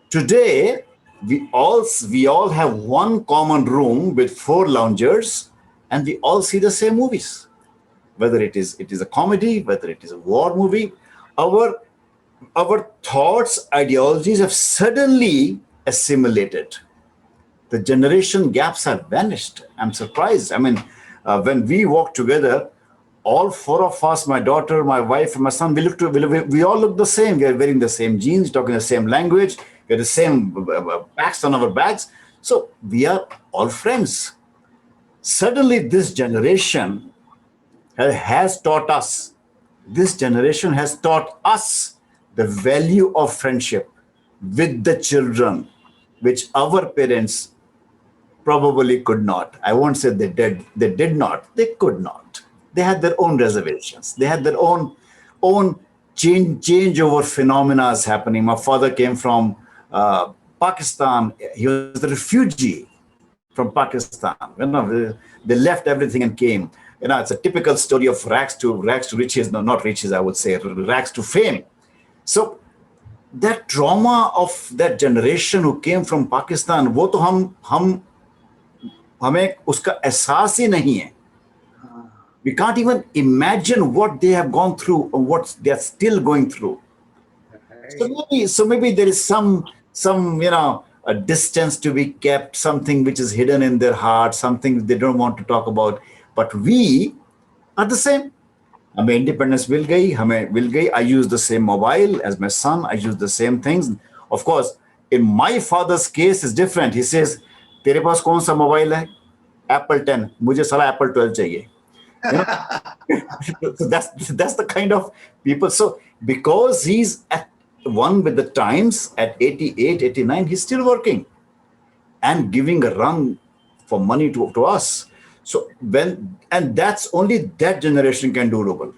Today, we all have one common room with 4 loungers, and we all see the same movies. Whether it is a comedy, whether it is a war movie, our thoughts, ideologies have suddenly assimilated. The generation gaps have vanished. I'm surprised. I mean, when we walk together, all 4 of us, my daughter, my wife, and my son, we all look the same. We are wearing the same jeans, talking the same language, we have the same packs on our bags. So we are all friends. Suddenly, this generation has taught us, the value of friendship with the children, which our parents probably could not. I won't say they did. They did not. They could not. They had their own reservations. They had their own changeover phenomena happening. My father came from Pakistan. He was a refugee from Pakistan. They left everything and came. It's a typical story of rags to riches. No, not riches, I would say, rags to fame. So that trauma of that generation who came from Pakistan, वो तो हमें उसका एहसास ही नहीं है. We can't even imagine what they have gone through or what they are still going through. So maybe there is some a distance to be kept, something which is hidden in their heart, something they don't want to talk about. But we are the same. हमें independence मिल गई. I use the same mobile as my son. I use the same things. Of course, in my father's case, it's different. He says, तेरे पास कौन सा mobile है? Apple 10. मुझे साला Apple 12 चाहिए. So that's the kind of people. So because he's at one with the times at 88, 89, he's still working and giving a run for money to us. So and that's only that generation can do, Rouble.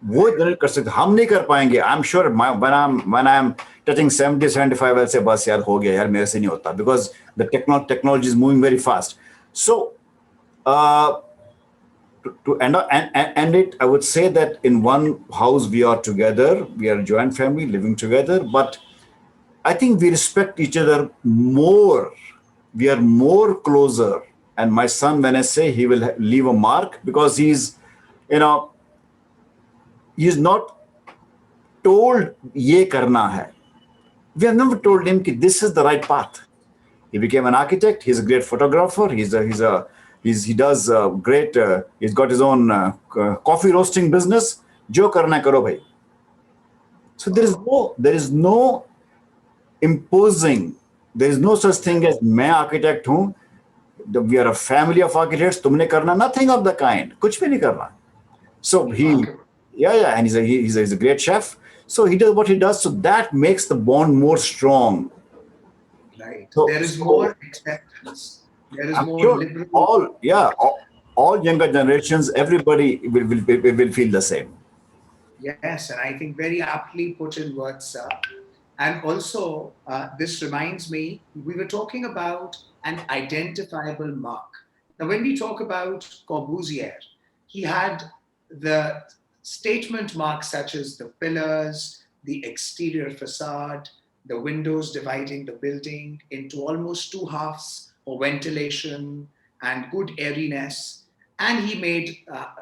वो generate कर सकते, हम नहीं कर पाएंगे. I'm sure when I'm touching 70, 75, I'll say बस यार हो गया यार, मेरे से नहीं होता, because the technology is moving very fast. So to end it, I would say that in one house we are together, we are a joint family living together, but I think we respect each other more. We are more closer. And my son, when I say he will leave a mark, because he's not told ye karna hai. We have never told him that this is the right path. He became an architect. He's a great photographer. He does great. He's got his own coffee roasting business. Jo karna hai karo bhai. So there is no imposing. There is no such thing as main architect hoon. We are a family of architects. Tumne karna, nothing of the kind. Kuch bhi nahi karna. So and he's a great chef. So he does what he does. So that makes the bond more strong. Right. There is more acceptance. There is more sure liberal. all younger generations, everybody will feel the same. Yes, and I think very aptly put in words, sir. And also, this reminds me, we were talking about an identifiable mark. Now, when we talk about Corbusier, he had the statement marks such as the pillars, the exterior facade, the windows dividing the building into almost two halves for ventilation and good airiness. And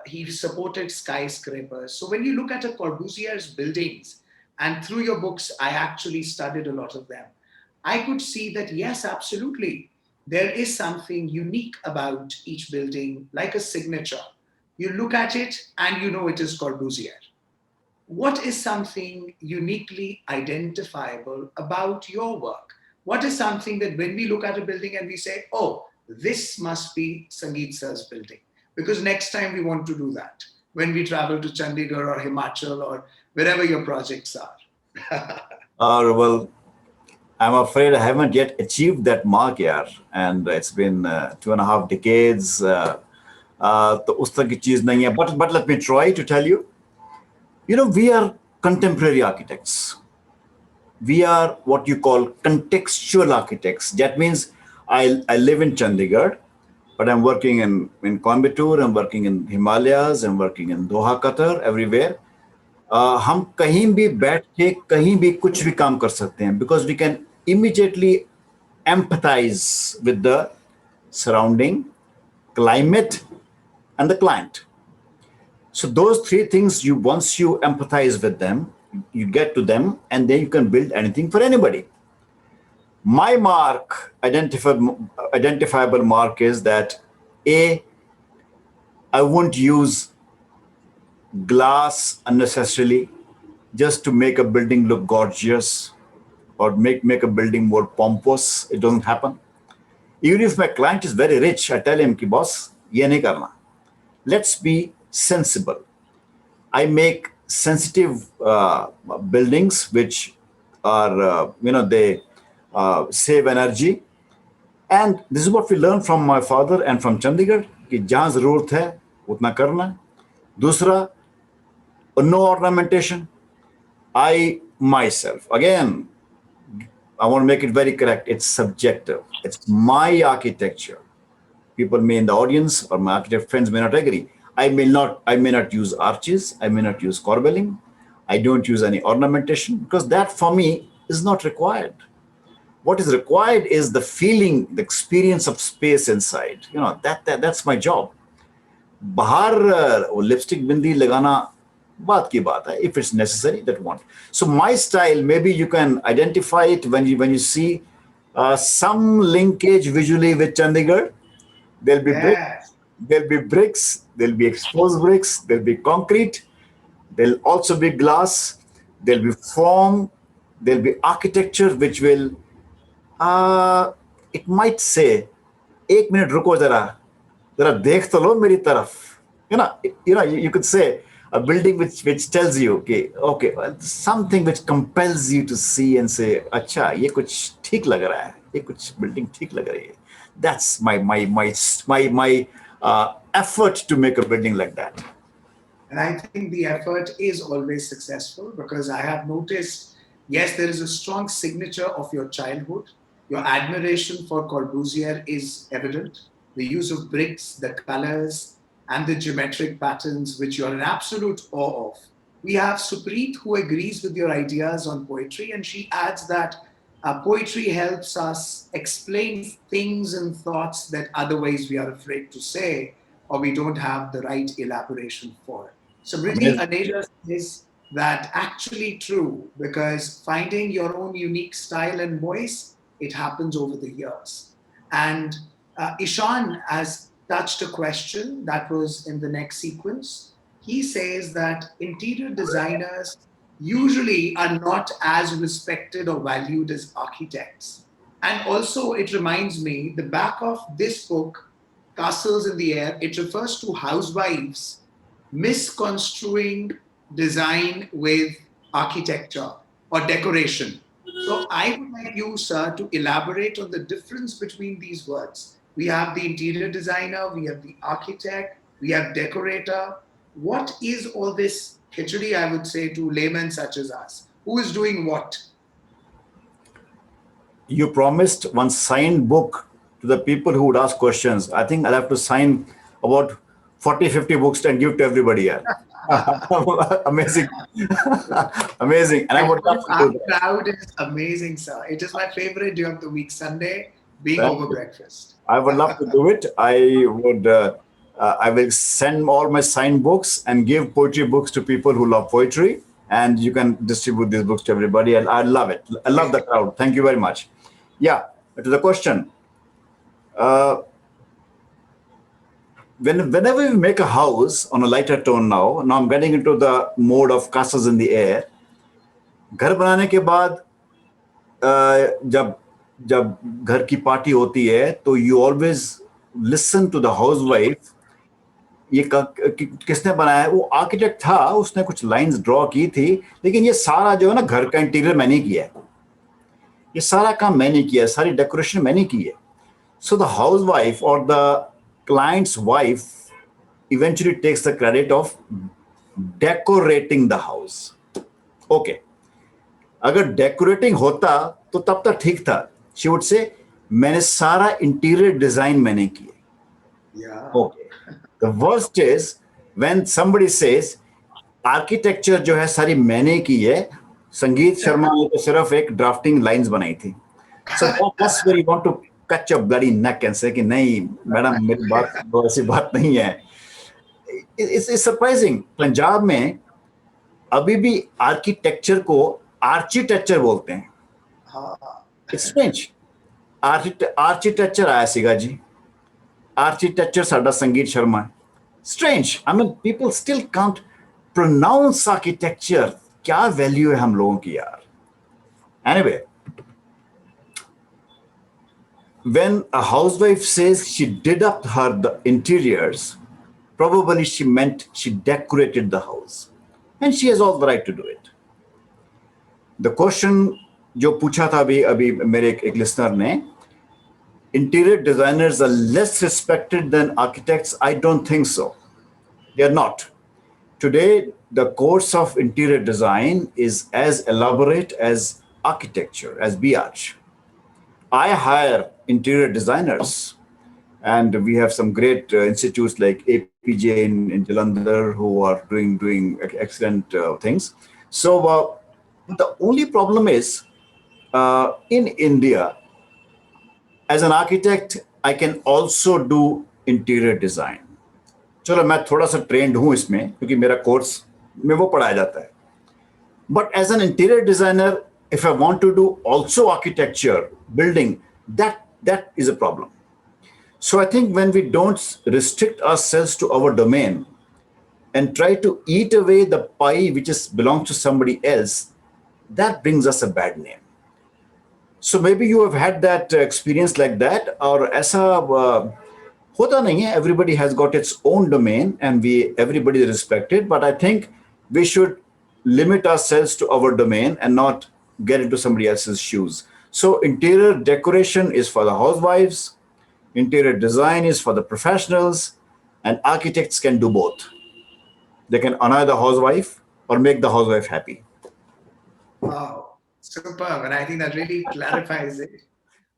he supported skyscrapers. So when you look at a Corbusier's buildings, and through your books, I actually studied a lot of them, I could see that, yes, absolutely, there is something unique about each building, like a signature. You look at it and you know it is Corbusier. What is something uniquely identifiable about your work? What is something that when we look at a building and we say, oh, this must be Sangeet sir's building? Because next time we want to do that when we travel to Chandigarh or Himachal or wherever your projects are. Well, I'm afraid I haven't yet achieved that mark, yeah. And it's been 2.5 decades. तो उस तरह की चीज नहीं है. But let me try to tell you. You know, we are contemporary architects. We are what you call contextual architects. That means I live in Chandigarh, but I'm working in Coimbatore, I'm working in Himalayas, I'm working in Doha, Qatar, everywhere. हम कहीं भी बैठ के कहीं भी कुछ भी काम कर सकते हैं because we can immediately empathize with the surrounding climate and the client. So those three things, once you empathize with them, you get to them, and then you can build anything for anybody. My mark, identifiable mark, is that I won't use glass unnecessarily just to make a building look gorgeous or make a building more pompous. It doesn't happen. Even if my client is very rich, I tell him, ki boss, ye nahi karna. Let's be sensible. I make sensitive buildings which are, they save energy. And this is what we learned from my father and from Chandigarh, कि जहाँ ज़रूरत है उतना करना है. दूसरा, no ornamentation. I myself, again, I want to make it very correct. It's subjective. It's my architecture. People may in the audience or my architect friends may not agree. I may not use arches. I may not use corbelling. I don't use any ornamentation because that for me is not required. What is required is the feeling, the experience of space inside. That's my job. बाहर lipstick bindi lagana baat ki baat hai. If it's necessary, that one. So my style, maybe you can identify it when you see some linkage visually with Chandigarh. There'll be bricks, there'll be exposed bricks, there'll be concrete, there'll also be glass, there'll be form, there'll be architecture which will, it might say, एक minute रुको जरा देख तो लो मेरी तरफ. You could say a building which tells you, okay, well, something which compels you to see and say, अच्छा ये कुछ ठीक लग रहा है, ये कुछ building ठीक लग रही है. That's my effort to make a building like that. And I think the effort is always successful because I have noticed, yes, there is a strong signature of your childhood. Your admiration for Corbusier is evident. The use of bricks, the colors, and the geometric patterns, which you're in absolute awe of. We have Supreet, who agrees with your ideas on poetry, and she adds that poetry helps us explain things and thoughts that otherwise we are afraid to say or we don't have the right elaboration for. So Briti Aneja says that actually true because finding your own unique style and voice, it happens over the years. And Ishan has touched a question that was in the next sequence. He says that interior designers usually are not as respected or valued as architects. And also, it reminds me the back of this book, Castles in the Air, it refers to housewives misconstruing design with architecture or decoration. So I would like you, sir, to elaborate on the difference between these words. We have the interior designer, we have the architect, we have decorator. What is all this khichdi, I would say, to laymen such as us? Who is doing what? You promised one signed book to the people who would ask questions. I think I'll have to sign about 40, 50 books and give to everybody here. Amazing. Amazing. And I would love to Our do that. crowd is amazing, sir. It is my favorite day of the week, Sunday, being Thank over you. breakfast. I would love to do it. I will send all my signed books and give poetry books to people who love poetry, and you can distribute these books to everybody. And I love it. I love the crowd. Thank you very much. Yeah, to the question. Uh, whenever we make a house on a lighter tone now I'm getting into the mode of castles in the air. घर बनाने के बाद जब जब घर की party होती है तो you always listen to the housewife. ये किसने बनाया है? वो आर्किटेक्ट था, उसने कुछ लाइंस ड्रॉ की थी, लेकिन ये सारा जो है ना घर का इंटीरियर मैंने किया है, ये सारा काम मैंने किया है, सारी डेकोरेशन मैंने की है. सो द हाउसवाइफ और the client's wife eventually takes the credit of decorating the house. Okay. अगर डेकोरेटिंग होता तो तब तक ठीक था. शी वुड से मैंने सारा इंटीरियर डिजाइन मैंने किए. Okay. The worst is when somebody says architecture जो है सारी मैंने की है, संगीत शर्मा ने तो सिर्फ एक ड्राफ्टिंग लाइंस बनाई थी. So that's where you want to catch a bloody neck and से कि नहीं मैडम मेरी बात तो ऐसी बात नहीं है. It's surprising. पंजाब में अभी भी आर्किटेक्चर को आर्किटेक्चर बोलते हैं. It's strange. आर्किटेक्चर आया सीगा जी, आर्किटेक्चर साडा संगीत शर्मा है. Strange. I mean people still can't pronounce architecture. क्या वैल्यू है हम लोगों की यार. Anyway, when a housewife says she did up her the interiors, probably she meant she decorated the house, and she has all the right to do it. The question जो पूछा था अभी अभी मेरे एक लिसनर ने, interior designers are less respected than architects. I don't think so. They are not. Today, the course of interior design is as elaborate as architecture, as BH. I hire interior designers, and we have some great institutes like APJ in Jalandhar who are doing excellent things. So the only problem is in India, as an architect, I can also do interior design. चलो मैं थोड़ा सा trend हूँ इसमें क्योंकि मेरा course में वो पढ़ाया जाता है. But as an interior designer, if I want to do also architecture, building, that is a problem. So I think when we don't restrict ourselves to our domain and try to eat away the pie which belongs to somebody else, that brings us a bad name. So maybe you have had that experience like that, or ऐसा होता नहीं है. Everybody has got its own domain and everybody is respected, but I think we should limit ourselves to our domain and not get into somebody else's shoes. So interior decoration is for the housewives, interior design is for the professionals, and architects can do both. They can annoy the housewife or make the housewife happy. Wow, superb. And I think that really clarifies it.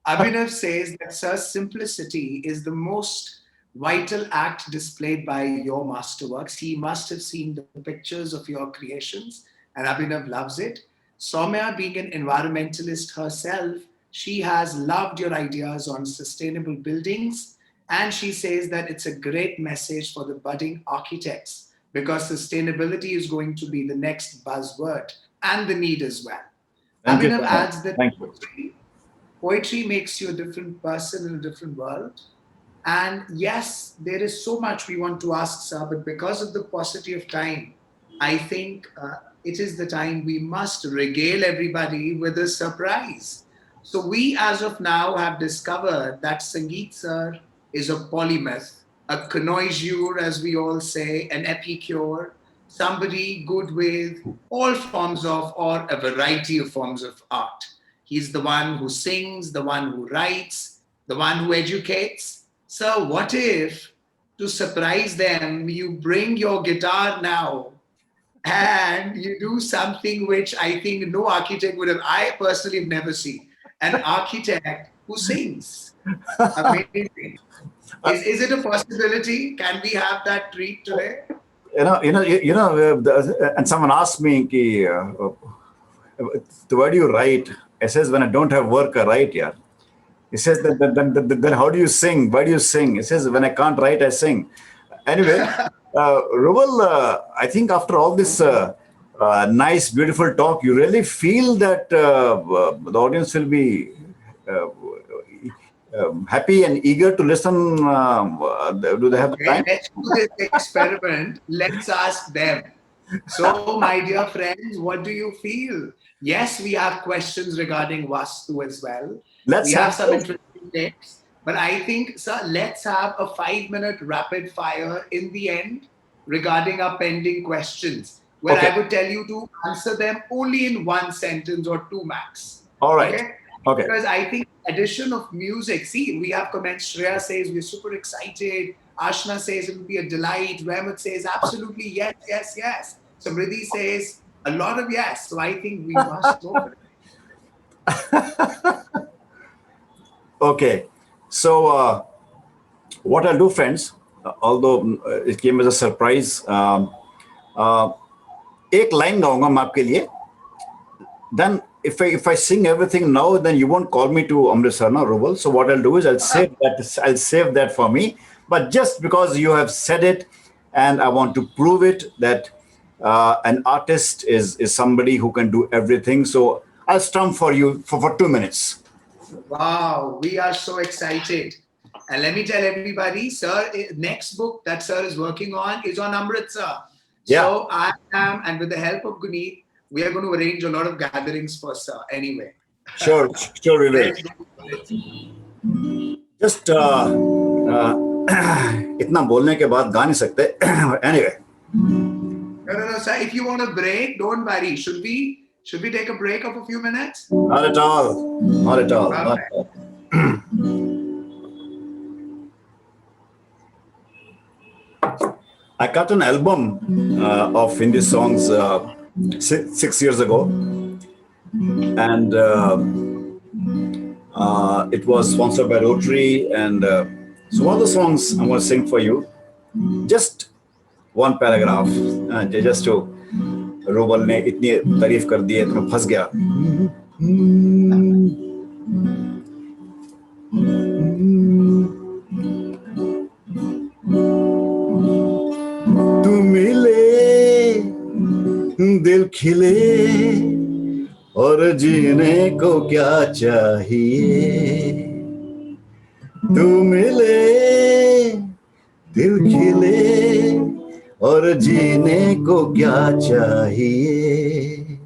Abhinav says that, sir, simplicity is the most vital act displayed by your masterworks. He must have seen the pictures of your creations, and Abhinav loves it. Soumya, being an environmentalist herself, she has loved your ideas on sustainable buildings, and she says that it's a great message for the budding architects because sustainability is going to be the next buzzword and the need as well. Thank you Abhinav so much. adds that Thank you. poetry makes you a different person in a different world. And yes, there is so much we want to ask, sir, but because of the paucity of time, I think it is the time we must regale everybody with a surprise. So we, as of now, have discovered that Sangeet sir is a polymath, a connoisseur, as we all say, an epicure, somebody good with all forms of, or a variety of forms of art. He's the one who sings, the one who writes, the one who educates. So, what if, to surprise them, you bring your guitar now and you do something which I think no architect would have, I personally have never seen, an architect who sings. Amazing. Is it a possibility? Can we have that treat today? and someone asked me, ki, why do you write? I says, when I don't have work, I write, yeah. He says, then how do you sing? Why do you sing? He says, when I can't write, I sing. Anyway, Rouble, I think after all this nice, beautiful talk, you really feel that the audience will be uh, happy and eager to listen. Do they have the Okay, time? let's do this experiment. Let's ask them. So, my dear friends, what do you feel? Yes, we have questions regarding Vastu as well. We Let's have have some those. interesting tips. But I think, sir, let's have a 5 minute rapid fire in the end regarding our pending questions, where Okay. I would tell you to answer them only in one sentence or two max. All right. Okay? Okay. Because I think addition of music, see, we have comments. Shreya says we're super excited. Ashna says it will be a delight. Rahmat says absolutely yes, yes, yes. Samriddhi says a lot of yes. So I think we must go for it. Okay. So, what I'll do, friends, although it came as a surprise, एक line गाऊंगा मैं आपके लिए. Then, if I sing everything now, then you won't call me to Amritsar, no, Rouble. So what I'll do is I'll save that for me. But just because you have said it, and I want to prove it that an artist is somebody who can do everything. So I'll strum for you for 2 minutes. Wow, we are so excited. And let me tell everybody, sir, next book that sir is working on is on Amritsar. Yeah. So I am, and with the help of Guneet, we are going to arrange a lot of gatherings for sir anyway. Sure, we will. Let's go for it. Just इतना बोलने के बाद गा नहीं सकते. Anyway. No, sir. If you want a break, don't worry. Should we take a break of a few minutes? Not at all. Not at all. Not at all. I cut an album of Hindi songs 6 years ago, and it was sponsored by Rotary. And so one of the songs I'm going to sing for you, just one paragraph, just to Rouble ने इतनी तारीफ कर दी है तो मैं फंस गया. तू मिले दिल खिले और जीने को क्या चाहिए. तू मिले दिल खिले और जीने को क्या चाहिए.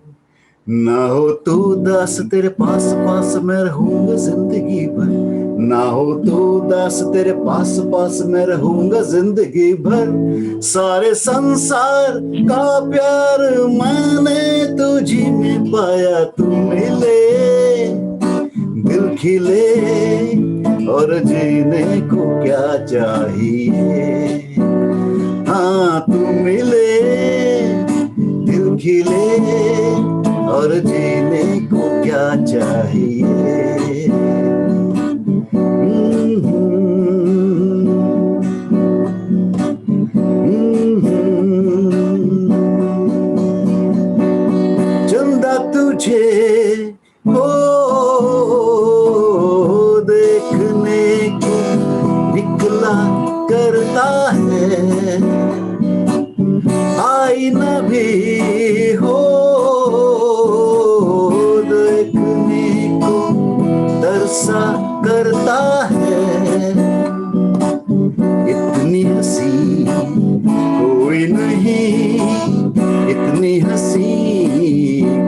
ना हो तू दास तेरे पास पास मैं रहूंगा जिंदगी भर. ना हो तू दास तेरे पास पास मैं रहूंगा जिंदगी भर. सारे संसार का प्यार मैंने तुझी में पाया. तू मिले दिल खिले और जीने को क्या चाहिए. हाँ तू मिले दिल खिले और जीने को क्या चाहिए. चंदा तुझे हो देखने को निकला करता है. आईना भी हो देखने को तरसा करता है. इतनी हंसी कोई नहीं, इतनी हंसी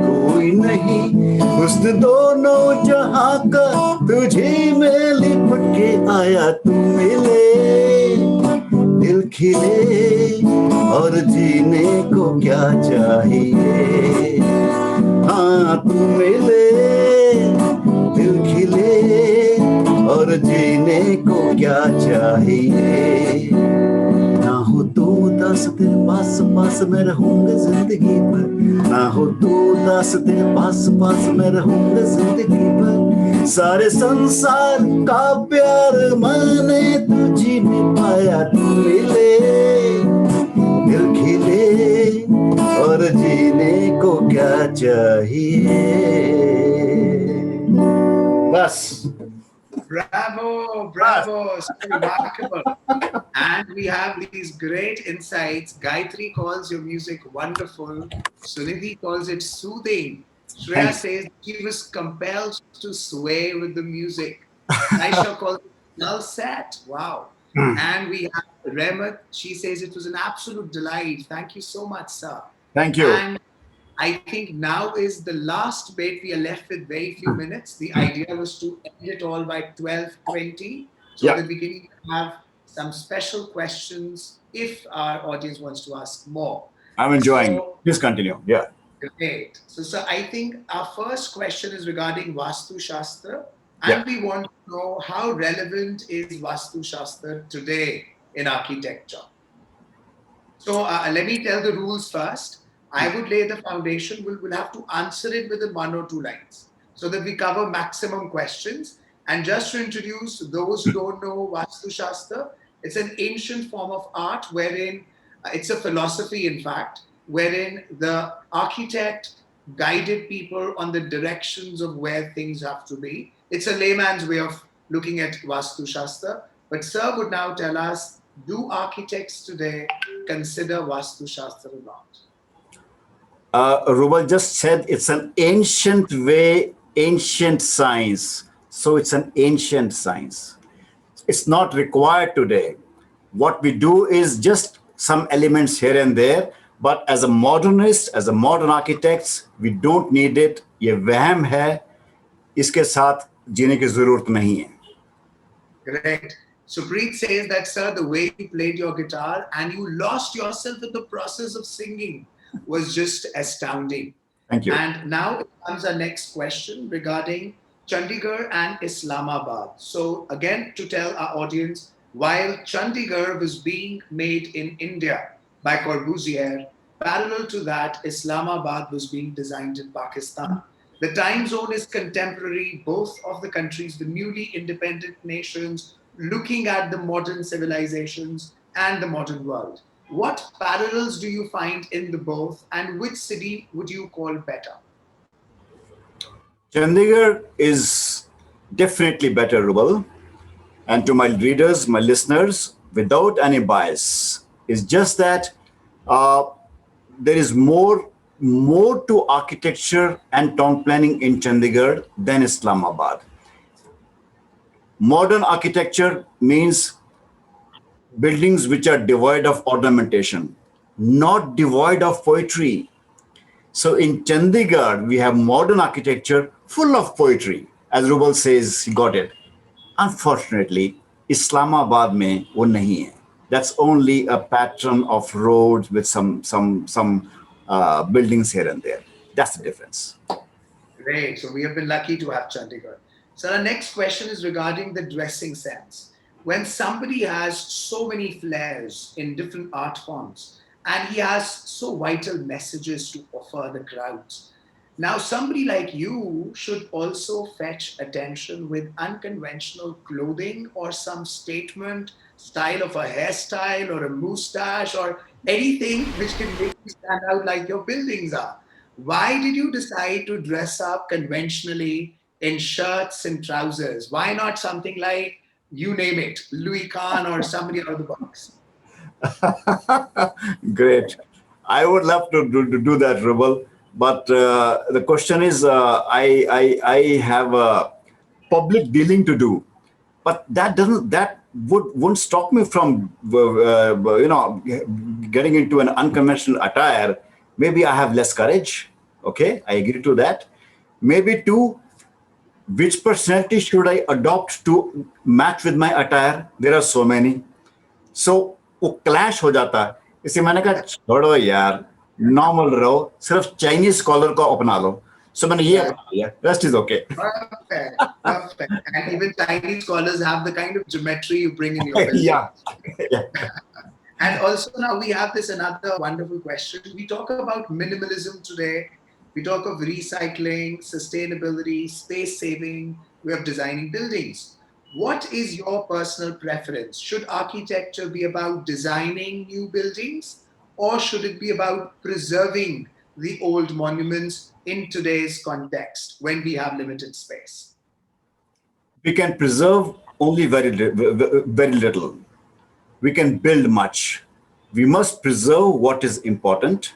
कोई नहीं. हुस्न दोनों जहां का तुझे में लिपट के आया. तू मिले दिल खिले और जीने को क्या चाहिए. हाँ तू मिले दिल खिले और जीने को क्या चाहिए. ना हो तू दास तेरे पास पास मैं रहूंगा जिंदगी भर. ना हो तू दास तेरे पास पास मैं रहूंगा जिंदगी भर. सारे संसार का प्यार मैंने तुझी में पाया. तू मिले दिल खिले और जीने को क्या चाहिए बस Bravo, बस bravo, so remarkable. And we have these great insights. Gayatri calls your music wonderful. Sunidhi calls it soothing. Shreya thank says she was compelled to sway with the music. Saisha calls it well set. Wow. And we have Remat. She says it was an absolute delight. Thank you so much, sir. Thank you And I think now is the last bit. We are left with very few minutes. The idea was to end it all by 12:20 so या that we can have some special questions if our audience wants to ask more. I am enjoying So, please continue या great. So I think our first question is regarding Vastu Shastra, या and we want to know how relevant is Vastu Shastra today in architecture. So let me tell the rules first. I would lay the foundation. We'll have to answer it within one or two lines so that we cover maximum questions. And just to introduce those who don't know Vastu Shastra, it's an ancient form of art wherein it's a philosophy, in fact, wherein the architect guided people on the directions of where things have to be. It's a layman's way of looking at Vastu Shastra. But Sir would now tell us, do architects today consider Vastu Shastra or not? Rubal just said it's an ancient way, ancient science. So it's an ancient science. It's not required today. What we do is just some elements here and there. But as a modernist, as a modern architects, we don't need it. ये वहम है. इसके साथ जीने की जरूरत नहीं है. Correct. Supreet says that, sir, the way you played your guitar and you lost yourself in the process of singing was just astounding. Thank you. And now comes our next question regarding Chandigarh and Islamabad. So, again, to tell our audience, while Chandigarh was being made in India by Corbusier, parallel to that, Islamabad was being designed in Pakistan. The time zone is contemporary, both of the countries, the newly independent nations, looking at the modern civilizations and the modern world. What parallels do you find in the both, and which city would you call better? Chandigarh is definitely better, Rubal. And to my readers, my listeners, without any bias, is just that uh, there is more to architecture and town planning in Chandigarh than Islamabad. Modern architecture means buildings which are devoid of ornamentation, not devoid of poetry. So in Chandigarh, we have modern architecture full of poetry. As Rubal says, he got it. Unfortunately, Islamabad में वो नहीं है. That's only a pattern of roads with some buildings here and there. That's the difference. Great. So we have been lucky to have Chandigarh. So our next question is regarding the dressing sense. When somebody has so many flares in different art forms and he has so vital messages to offer the crowds, now somebody like you should also fetch attention with unconventional clothing or some statement style of a hairstyle or a moustache or anything which can make you stand out like your buildings are. Why did you decide to dress up conventionally in shirts and trousers? Why not something like, you name it, Louis Kahn or somebody out of the box? Great. I would love to do that, Rubal. But the question is, I have a public dealing to do, but that wouldn't stop me from getting into an unconventional attire. Maybe I have less courage. Okay, I agree to that. Maybe two, which personality should I adopt to match with my attire? There are so many. सो वो clash हो जाता है. इसे मैंने कहा छोड़ो यार, normal रहो, सिर्फ चाइनीज कॉलर को अपना लो. सो मैंने ये अपना लिया, rest is okay. Perfect, perfect. And even Chinese scholars have the kind of geometry you bring in your building. या या And also now we have this another wonderful question. We talk about minimalism today. We talk of recycling, sustainability, space saving. We are designing buildings. What is your personal preference? Should architecture be about designing new buildings or should it be about preserving the old monuments in today's context when we have limited space? We can preserve only very little. We can build much. We must preserve what is important,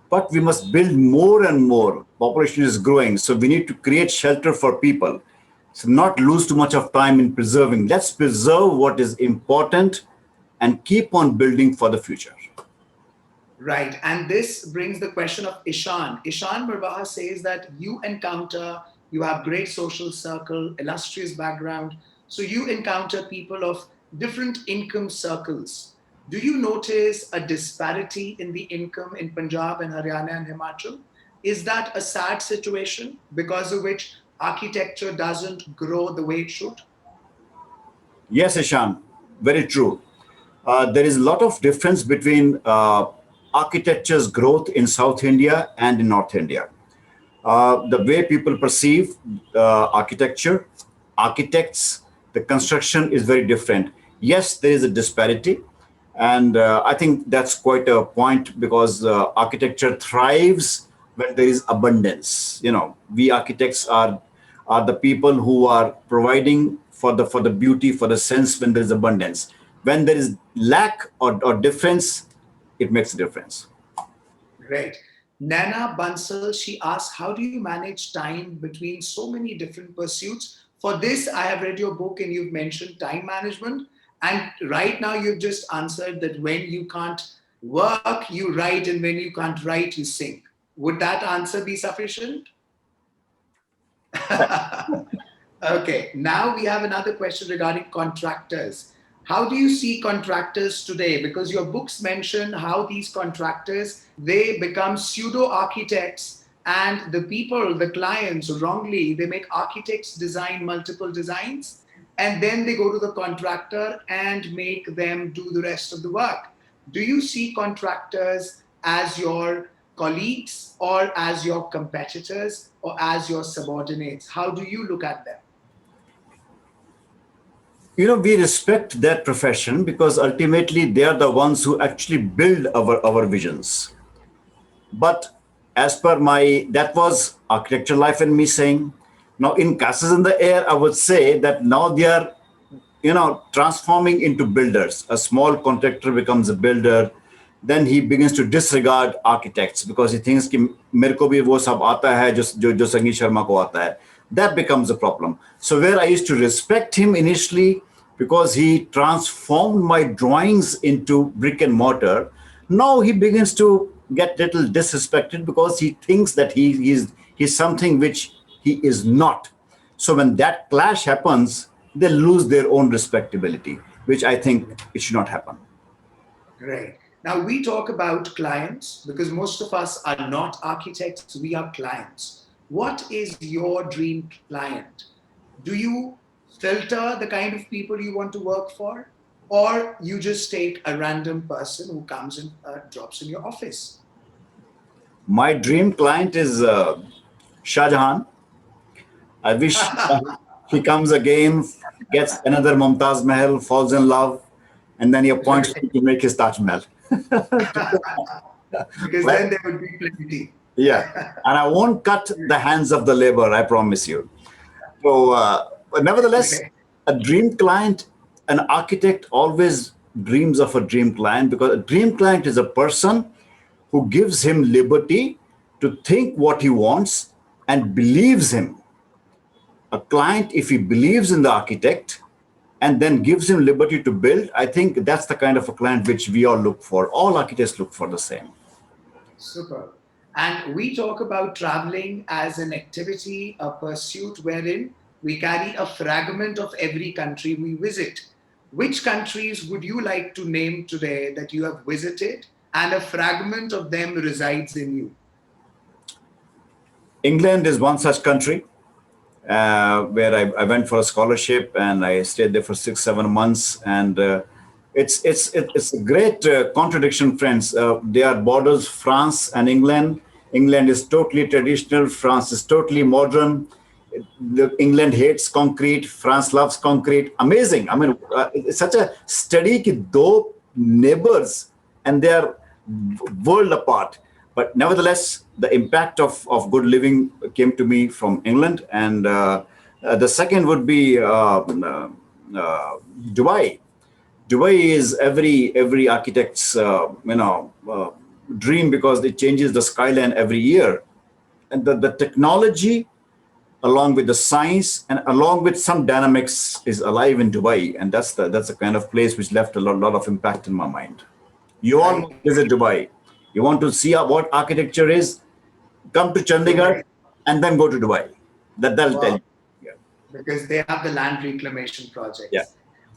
but we must build more and more. Population is growing, so we need to create shelter for people. So not lose too much of time in preserving. Let's preserve what is important and keep on building for the future. Right. And this brings the question of Ishan. Ishan Mirbaha says that you have great social circle, illustrious background. So you encounter people of different income circles. Do you notice a disparity in the income in Punjab and Haryana and Himachal? Is that a sad situation because of which architecture doesn't grow the way it should? Yes, Ishan, very true. There is a lot of difference between architecture's growth in South India and in North India. The way people perceive architecture, architects, the construction is very different. Yes, there is a disparity. And I think that's quite a point because architecture thrives when there is abundance. You know, we architects are the people who are providing for the beauty, for the sense when there is abundance. When there is lack or difference, it makes a difference. Great. Nana Bansal, she asks, how do you manage time between so many different pursuits? For this, I have read your book and you've mentioned time management. And right now, you've just answered that when you can't work, you write, and when you can't write, you sing. Would that answer be sufficient? Okay, now we have another question regarding contractors. How do you see contractors today? Because your books mention how these contractors, they become pseudo architects, and the people, the clients, wrongly, they make architects design multiple designs, and then they go to the contractor and make them do the rest of the work. Do you see contractors as your colleagues or as your competitors or as your subordinates? How do you look at them? You know, we respect that profession because ultimately they are the ones who actually build our visions. But as per that was architecture life and me saying, now in Castles in the Air, I would say that now they are, transforming into builders. A small contractor becomes a builder. Then he begins to disregard architects because he thinks कि मेरे को भी वो सब आता है जो संगीत शर्मा को आता है. That becomes a problem. So where I used to respect him initially because he transformed my drawings into brick and mortar, now he begins to get little disrespected because he thinks that he's something which he is not. So when that clash happens, they lose their own respectability, which I think it should not happen. Great. Now we talk about clients because most of us are not architects, we are clients. What is your dream client? Do you filter the kind of people you want to work for, or you just take a random person who comes and drops in your office? My dream client is Shah Jahan. I wish he comes again, gets another Mumtaz Mahal, falls in love, and then he appoints me to make his Taj Mahal. Because then there would be plenty. Yeah, and I won't cut the hands of the labor, I promise you. So, but nevertheless, Okay. a dream client, an architect always dreams of a dream client because a dream client is a person who gives him liberty to think what he wants and believes him. A client, if he believes in the architect and then gives him liberty to build, I think that's the kind of a client which we all look for. All architects look for the same. Super. And we talk about traveling as an activity, a pursuit wherein we carry a fragment of every country we visit. Which countries would you like to name today that you have visited and a fragment of them resides in you? England is one such country where I went for a scholarship and I stayed there for 6-7 months. And it's a great contradiction, friends. They are borders, France and England. England is totally traditional. France is totally modern. England hates concrete. France loves concrete. Amazing. I mean, it's such a study that two neighbors and they are world apart. But nevertheless, the impact of good living came to me from England. And the second would be Dubai. Dubai is every architect's dream, because it changes the skyline every year, and the technology, along with the science and along with some dynamics, is alive in Dubai, and that's the kind of place which left a lot of impact in my mind. You all Right. must visit Dubai. You want to see what architecture is? Come to Chandigarh Dubai. and then go to Dubai. That'll tell Wow. you. Yeah. Because they have the land reclamation Yeah. projects.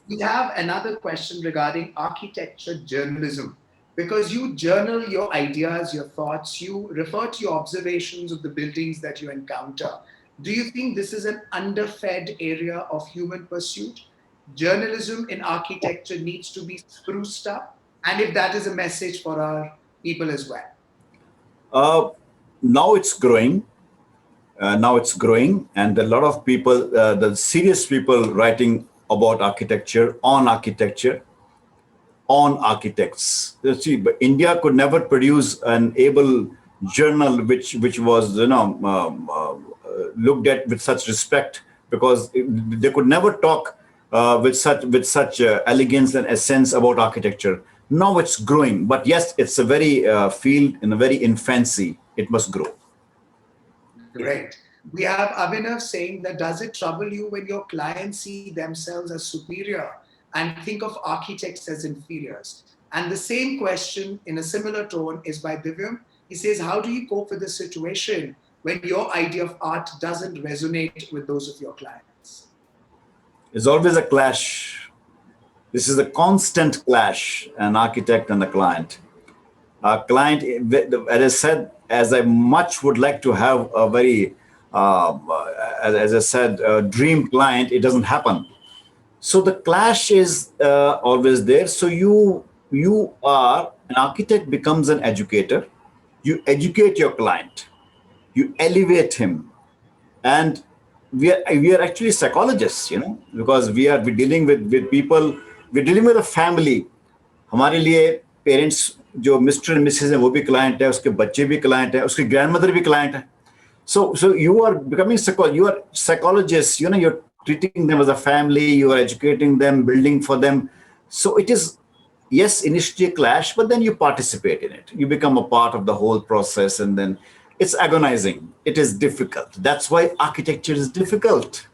We have another question regarding architecture journalism. Because you journal your ideas, your thoughts, you refer to your observations of the buildings that you encounter. Do you think this is an underfed area of human pursuit? Journalism in architecture needs to be spruced up. And if that is a message for our people as well. Uh, Now it's growing. Now it's growing, and a lot of people, the serious people writing about architecture, on architects. You see, but India could never produce an able journal which was looked at with such respect, because they could never talk with such elegance and essence about architecture. Now it's growing, but yes, it's a very field in a very infancy. It must grow. Great. We have Abhinav saying that does it trouble you when your clients see themselves as superior and think of architects as inferiors? And the same question in a similar tone is by Divyam. He says, how do you cope with the situation when your idea of art doesn't resonate with those of your clients? There's always a clash. This is a constant clash, an architect and a client. A client, as I said, as I much would like to have a very, as I said, a dream client, it doesn't happen. So the clash is always there. So you are an architect becomes an educator. You educate your client. You elevate him, and we are actually psychologists, because we're dealing with people. We're dealing with a family. हमारे लिए parents जो mister and Mrs है वो भी client है, उसके बच्चे भी क्लाइंट है, उसकी ग्रैंड मदर भी क्लाइंट है. So you are becoming you are psychologists. You're treating them as a family. You are educating them, building for them. So it is, yes, initially a clash, but then you participate in it. You become a part of the whole process, and then it's agonizing. It is difficult. That's why architecture is difficult,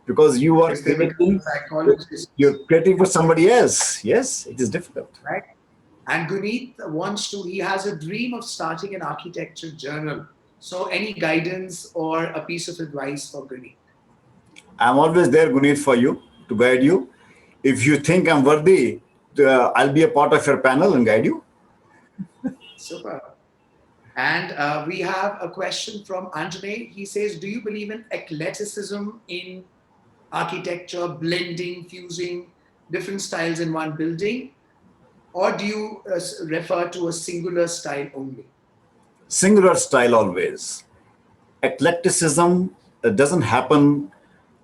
because you are Because they become psychologists, you're creating for somebody else. Yes, it is difficult. right? And Guneet he has a dream of starting an architecture journal. So any guidance or a piece of advice for Guneet? I'm always there, Guneet, for you, to guide you. If you think I'm worthy, I'll be a part of your panel and guide you. Super. And we have a question from Anjane. He says, do you believe in eclecticism in architecture, blending, fusing different styles in one building? Or do you refer to a singular style only? Singular style always. Eclecticism doesn't happen,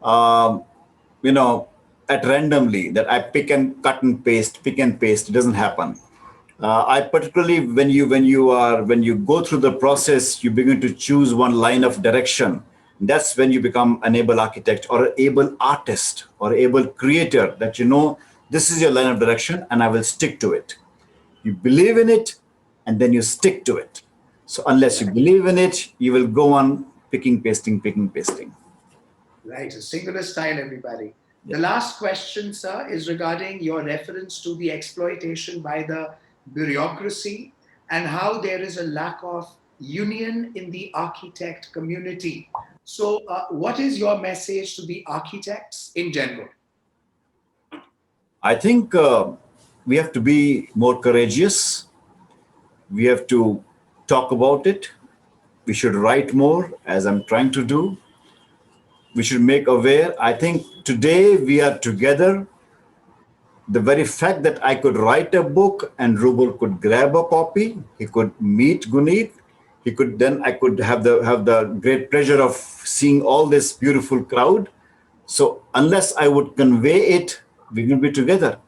um, at randomly, that I pick and cut and paste, pick and paste. It doesn't happen. I particularly, when you go through the process, you begin to choose one line of direction. That's when you become an able architect or an able artist or able creator, that this is your line of direction and I will stick to it. You believe in it and then you stick to it. So unless you believe in it, you will go on picking, pasting, picking, pasting. Right, a singular style, everybody. The last question, sir, is regarding your reference to the exploitation by the bureaucracy and how there is a lack of union in the architect community. So, what is your message to the architects in general? I think we have to be more courageous. We have to talk about it. We should write more, as I'm trying to do. We should make aware. I think today we are together. The very fact that I could write a book and Rouble could grab a copy, he could meet Guneet, I could have the great pleasure of seeing all this beautiful crowd. So unless I would convey it, we will be together.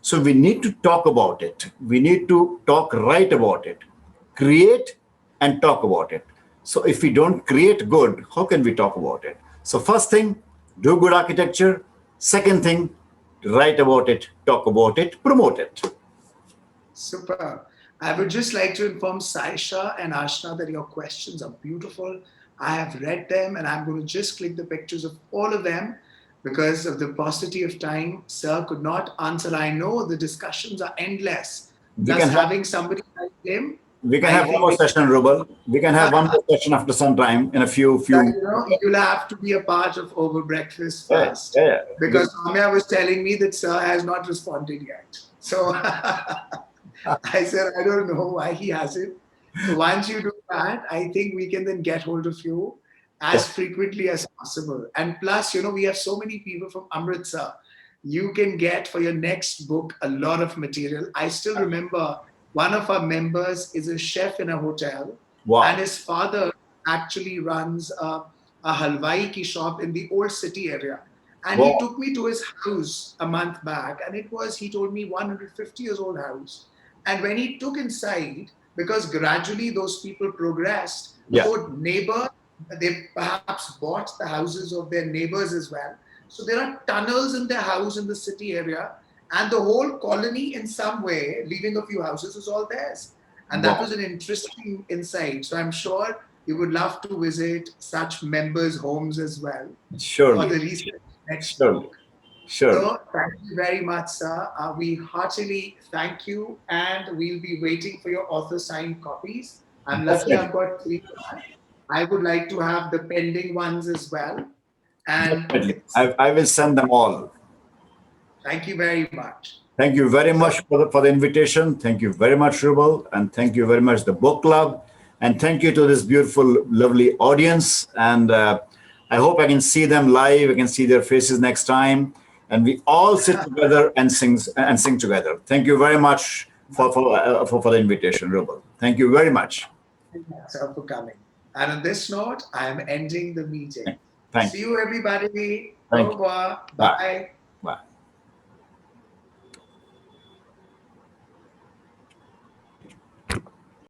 So we need to talk about it. We need to talk right about it, create and talk about it. So if we don't create good, how can we talk about it? So first thing, do good architecture. Second thing, write about it, talk about it, promote it. Super. I would just like to inform Saisha and Ashna that your questions are beautiful. I have read them and I'm going to just click the pictures of all of them because of the paucity of time. Sir could not answer. I know the discussions are endless. We Plus, can have having somebody like him, we can I have one think more we session, Rubel. We can have one more session after some time in a few. you'll have to be a part of over breakfast Yeah, first yeah, yeah. because Soumya was telling me that Sir has not responded yet. So I said, I don't know why he hasn't. So once you do that, I think we can then get hold of you Yeah. as frequently as possible. And plus, we have so many people from Amritsar. You can get for your next book a lot of material. I still remember one of our members is a chef in a hotel, and Wow. his father actually runs a halwai ki shop in the old city area. And he Wow. took me to his house a month back, and he told me 150 years old house. And when he took inside, because gradually those people progressed, Yeah. so neighbors, they perhaps bought the houses of their neighbors as well. So there are tunnels in their house in the city area, and the whole colony, in some way, leaving a few houses, is all theirs. And that was Wow. an interesting insight. So I'm sure you would love to visit such members' homes as well for Surely. the research next Surely. book. Surely. So thank you very much, sir. We heartily thank you, and we'll be waiting for your author signed copies. I'm lucky Definitely. I've got three. I would like to have the pending ones as well. And Definitely. it's I will send them all. thank you very much. Thank you very So much for the invitation. Thank you very much, Rubel. And thank you very much, the book club. And thank you to this beautiful, lovely audience. And I hope I can see them live. I can see their faces next time. And we all sit together and sing together. Thank you very much for the invitation, Rubel. Thank you very much. thank you, sir, for coming. And on this note, I am ending the meeting. Thank See you. you, everybody. Au Thank you. revoir. Bye. Bye.